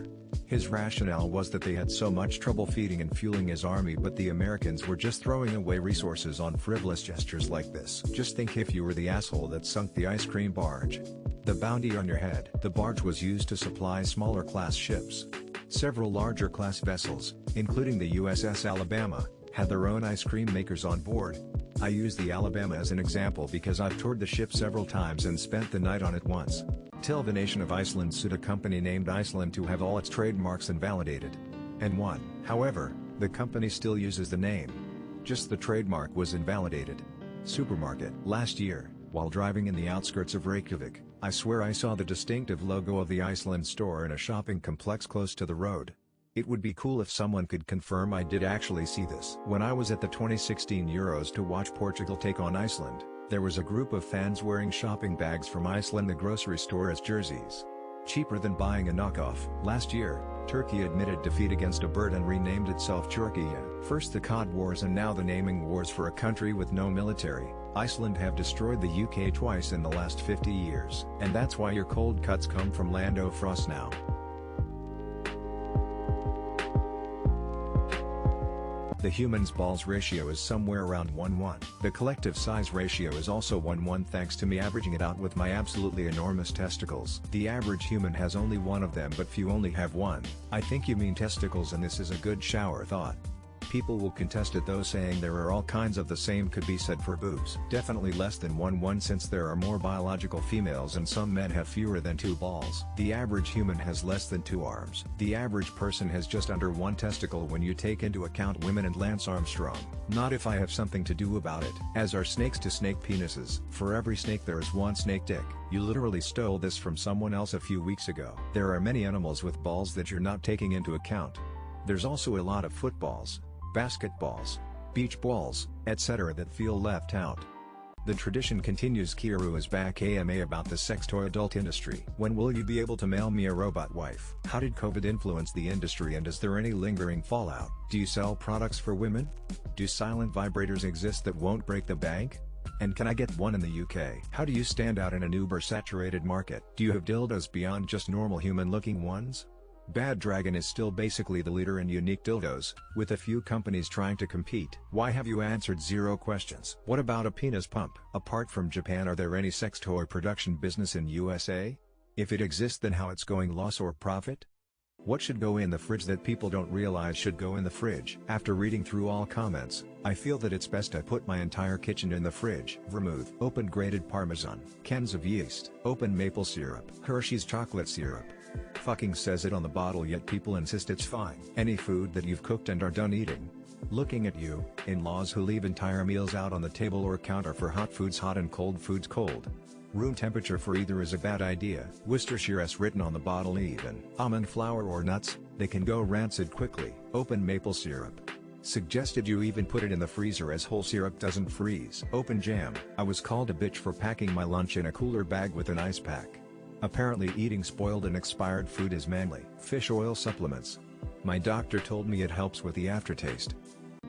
His rationale was that they had so much trouble feeding and fueling his army, but the Americans were just throwing away resources on frivolous gestures like this. Just think if you were the asshole that sunk the ice cream barge. The bounty on your head. The barge was used to supply smaller class ships. Several larger class vessels, including the USS Alabama, had their own ice cream makers on board. I use the Alabama as an example because I've toured the ship several times and spent the night on it once. Till the nation of Iceland sued a company named Iceland to have all its trademarks invalidated. And won. However, the company still uses the name. Just the trademark was invalidated. Supermarket. Last year, while driving in the outskirts of Reykjavik, I swear I saw the distinctive logo of the Iceland store in a shopping complex close to the road. It would be cool if someone could confirm I did actually see this. When I was at the 2016 Euros to watch Portugal take on Iceland, there was a group of fans wearing shopping bags from Iceland the grocery store as jerseys. Cheaper than buying a knockoff. Last year, Turkey admitted defeat against a bird and renamed itself Turkey. First the COD wars and now the naming wars for a country with no military. Iceland have destroyed the UK twice in the last 50 years. And that's why your cold cuts come from Lando Frost now. The human's balls ratio is somewhere around 1:1. The collective size ratio is also 1:1 thanks to me averaging it out with my absolutely enormous testicles. The average human has only one of them but few only have one. I think you mean testicles and this is a good shower thought. People will contest it though saying there are all kinds of the same could be said for boobs. Definitely less than 1:1 since there are more biological females and some men have fewer than 2 balls. The average human has less than 2 arms. The average person has just under 1 testicle when you take into account women and Lance Armstrong. Not if I have something to do about it. As are snakes to snake penises. For every snake there is one snake dick. You literally stole this from someone else a few weeks ago. There are many animals with balls that you're not taking into account. There's also a lot of footballs, basketballs, beach balls, etc. that feel left out. The tradition continues. Kiru is back. AMA about the sex toy adult industry. When will you be able to mail me a robot wife? How did COVID influence the industry and is there any lingering fallout? Do you sell products for women? Do silent vibrators exist that won't break the bank? And can I get one in the UK? How do you stand out in an uber-saturated market? Do you have dildos beyond just normal human-looking ones? Bad Dragon is still basically the leader in unique dildos, with a few companies trying to compete. Why have you answered 0 questions? What about a penis pump? Apart from Japan, are there any sex toy production business in USA? If it exists, then how it's going, loss or profit? What should go in the fridge that people don't realize should go in the fridge? After reading through all comments, I feel that it's best I put my entire kitchen in the fridge. Vermouth. Open grated Parmesan. Cans of yeast. Open maple syrup. Hershey's chocolate syrup. Fucking says it on the bottle yet people insist it's fine. Any food that you've cooked and are done eating. Looking at you, in-laws who leave entire meals out on the table or counter for hot foods hot and cold foods cold. Room temperature for either is a bad idea. Worcestershire S written on the bottle even. Almond flour or nuts, they can go rancid quickly. Open maple syrup. Suggested you even put it in the freezer as whole syrup doesn't freeze. Open jam. I was called a bitch for packing my lunch in a cooler bag with an ice pack. Apparently eating spoiled and expired food is manly. Fish oil supplements. My doctor told me it helps with the aftertaste.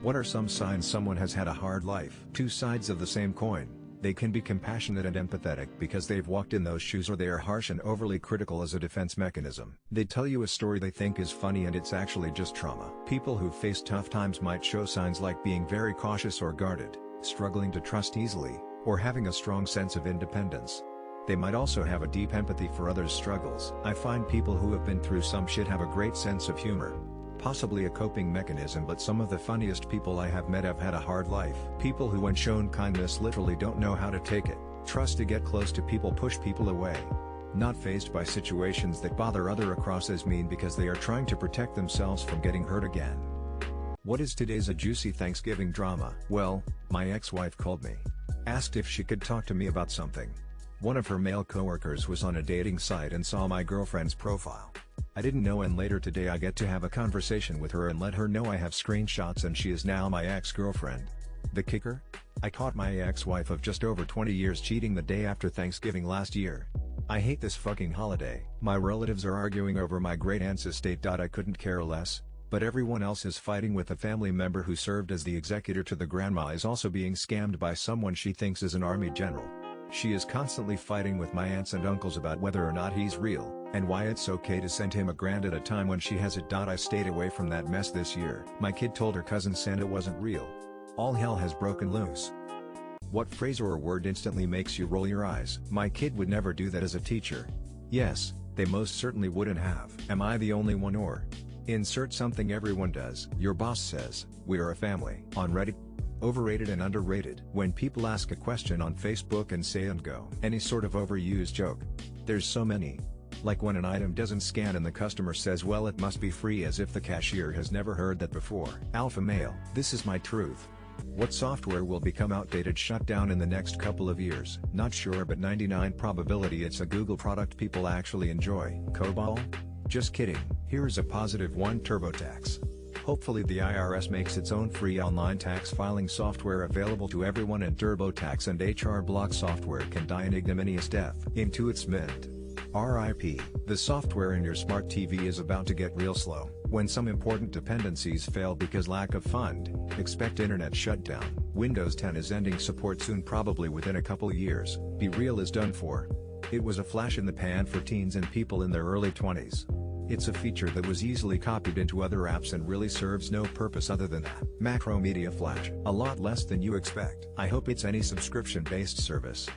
What are some signs someone has had a hard life? 2 sides of the same coin. They can be compassionate and empathetic because they've walked in those shoes, or they are harsh and overly critical as a defense mechanism. They tell you a story they think is funny and it's actually just trauma. People who face tough times might show signs like being very cautious or guarded, struggling to trust easily, or having a strong sense of independence. They might also have a deep empathy for others' struggles. I find people who have been through some shit have a great sense of humor. Possibly a coping mechanism, but some of the funniest people I have met have had a hard life. People who when shown kindness literally don't know how to take it. Trust to get close to people, push people away. Not fazed by situations that bother other across as mean because they are trying to protect themselves from getting hurt again. What is today's a juicy Thanksgiving drama? Well, my ex-wife called me. Asked if she could talk to me about something. One of her male coworkers was on a dating site and saw my girlfriend's profile. I didn't know, and later today I get to have a conversation with her and let her know I have screenshots and she is now my ex-girlfriend. The kicker? I caught my ex-wife of just over 20 years cheating the day after Thanksgiving last year. I hate this fucking holiday. My relatives are arguing over my great-aunt's estate. I couldn't care less, but everyone else is fighting with a family member who served as the executor to the grandma is also being scammed by someone she thinks is an army general. She is constantly fighting with my aunts and uncles about whether or not he's real, and why it's okay to send him $1,000 at a time when she has it. I stayed away from that mess this year. My kid told her cousin Santa wasn't real. All hell has broken loose. What phrase or word instantly makes you roll your eyes? My kid would never do that as a teacher. Yes, they most certainly wouldn't have. Am I the only one, or insert something everyone does? Your boss says, "We are a family." On Reddit. Overrated and underrated. When people ask a question on Facebook and say and go. Any sort of overused joke. There's so many. Like when an item doesn't scan and the customer says well it must be free, as if the cashier has never heard that before. Alpha male. This is my truth. What software will become outdated, shut down in the next couple of years? Not sure, but 99 probability it's a Google product people actually enjoy. COBOL? Just kidding. Here's a positive one: TurboTax. Hopefully the IRS makes its own free online tax filing software available to everyone, and TurboTax and HR Block software can die an ignominious death. Into its mint. RIP. The software in your smart TV is about to get real slow. When some important dependencies fail because lack of fund, expect internet shutdown. Windows 10 is ending support soon, probably within a couple years. Be Real is done for. It was a flash in the pan for teens and people in their early 20s. It's a feature that was easily copied into other apps and really serves no purpose other than that. Macromedia Flash. A lot less than you expect. I hope it's any subscription-based service.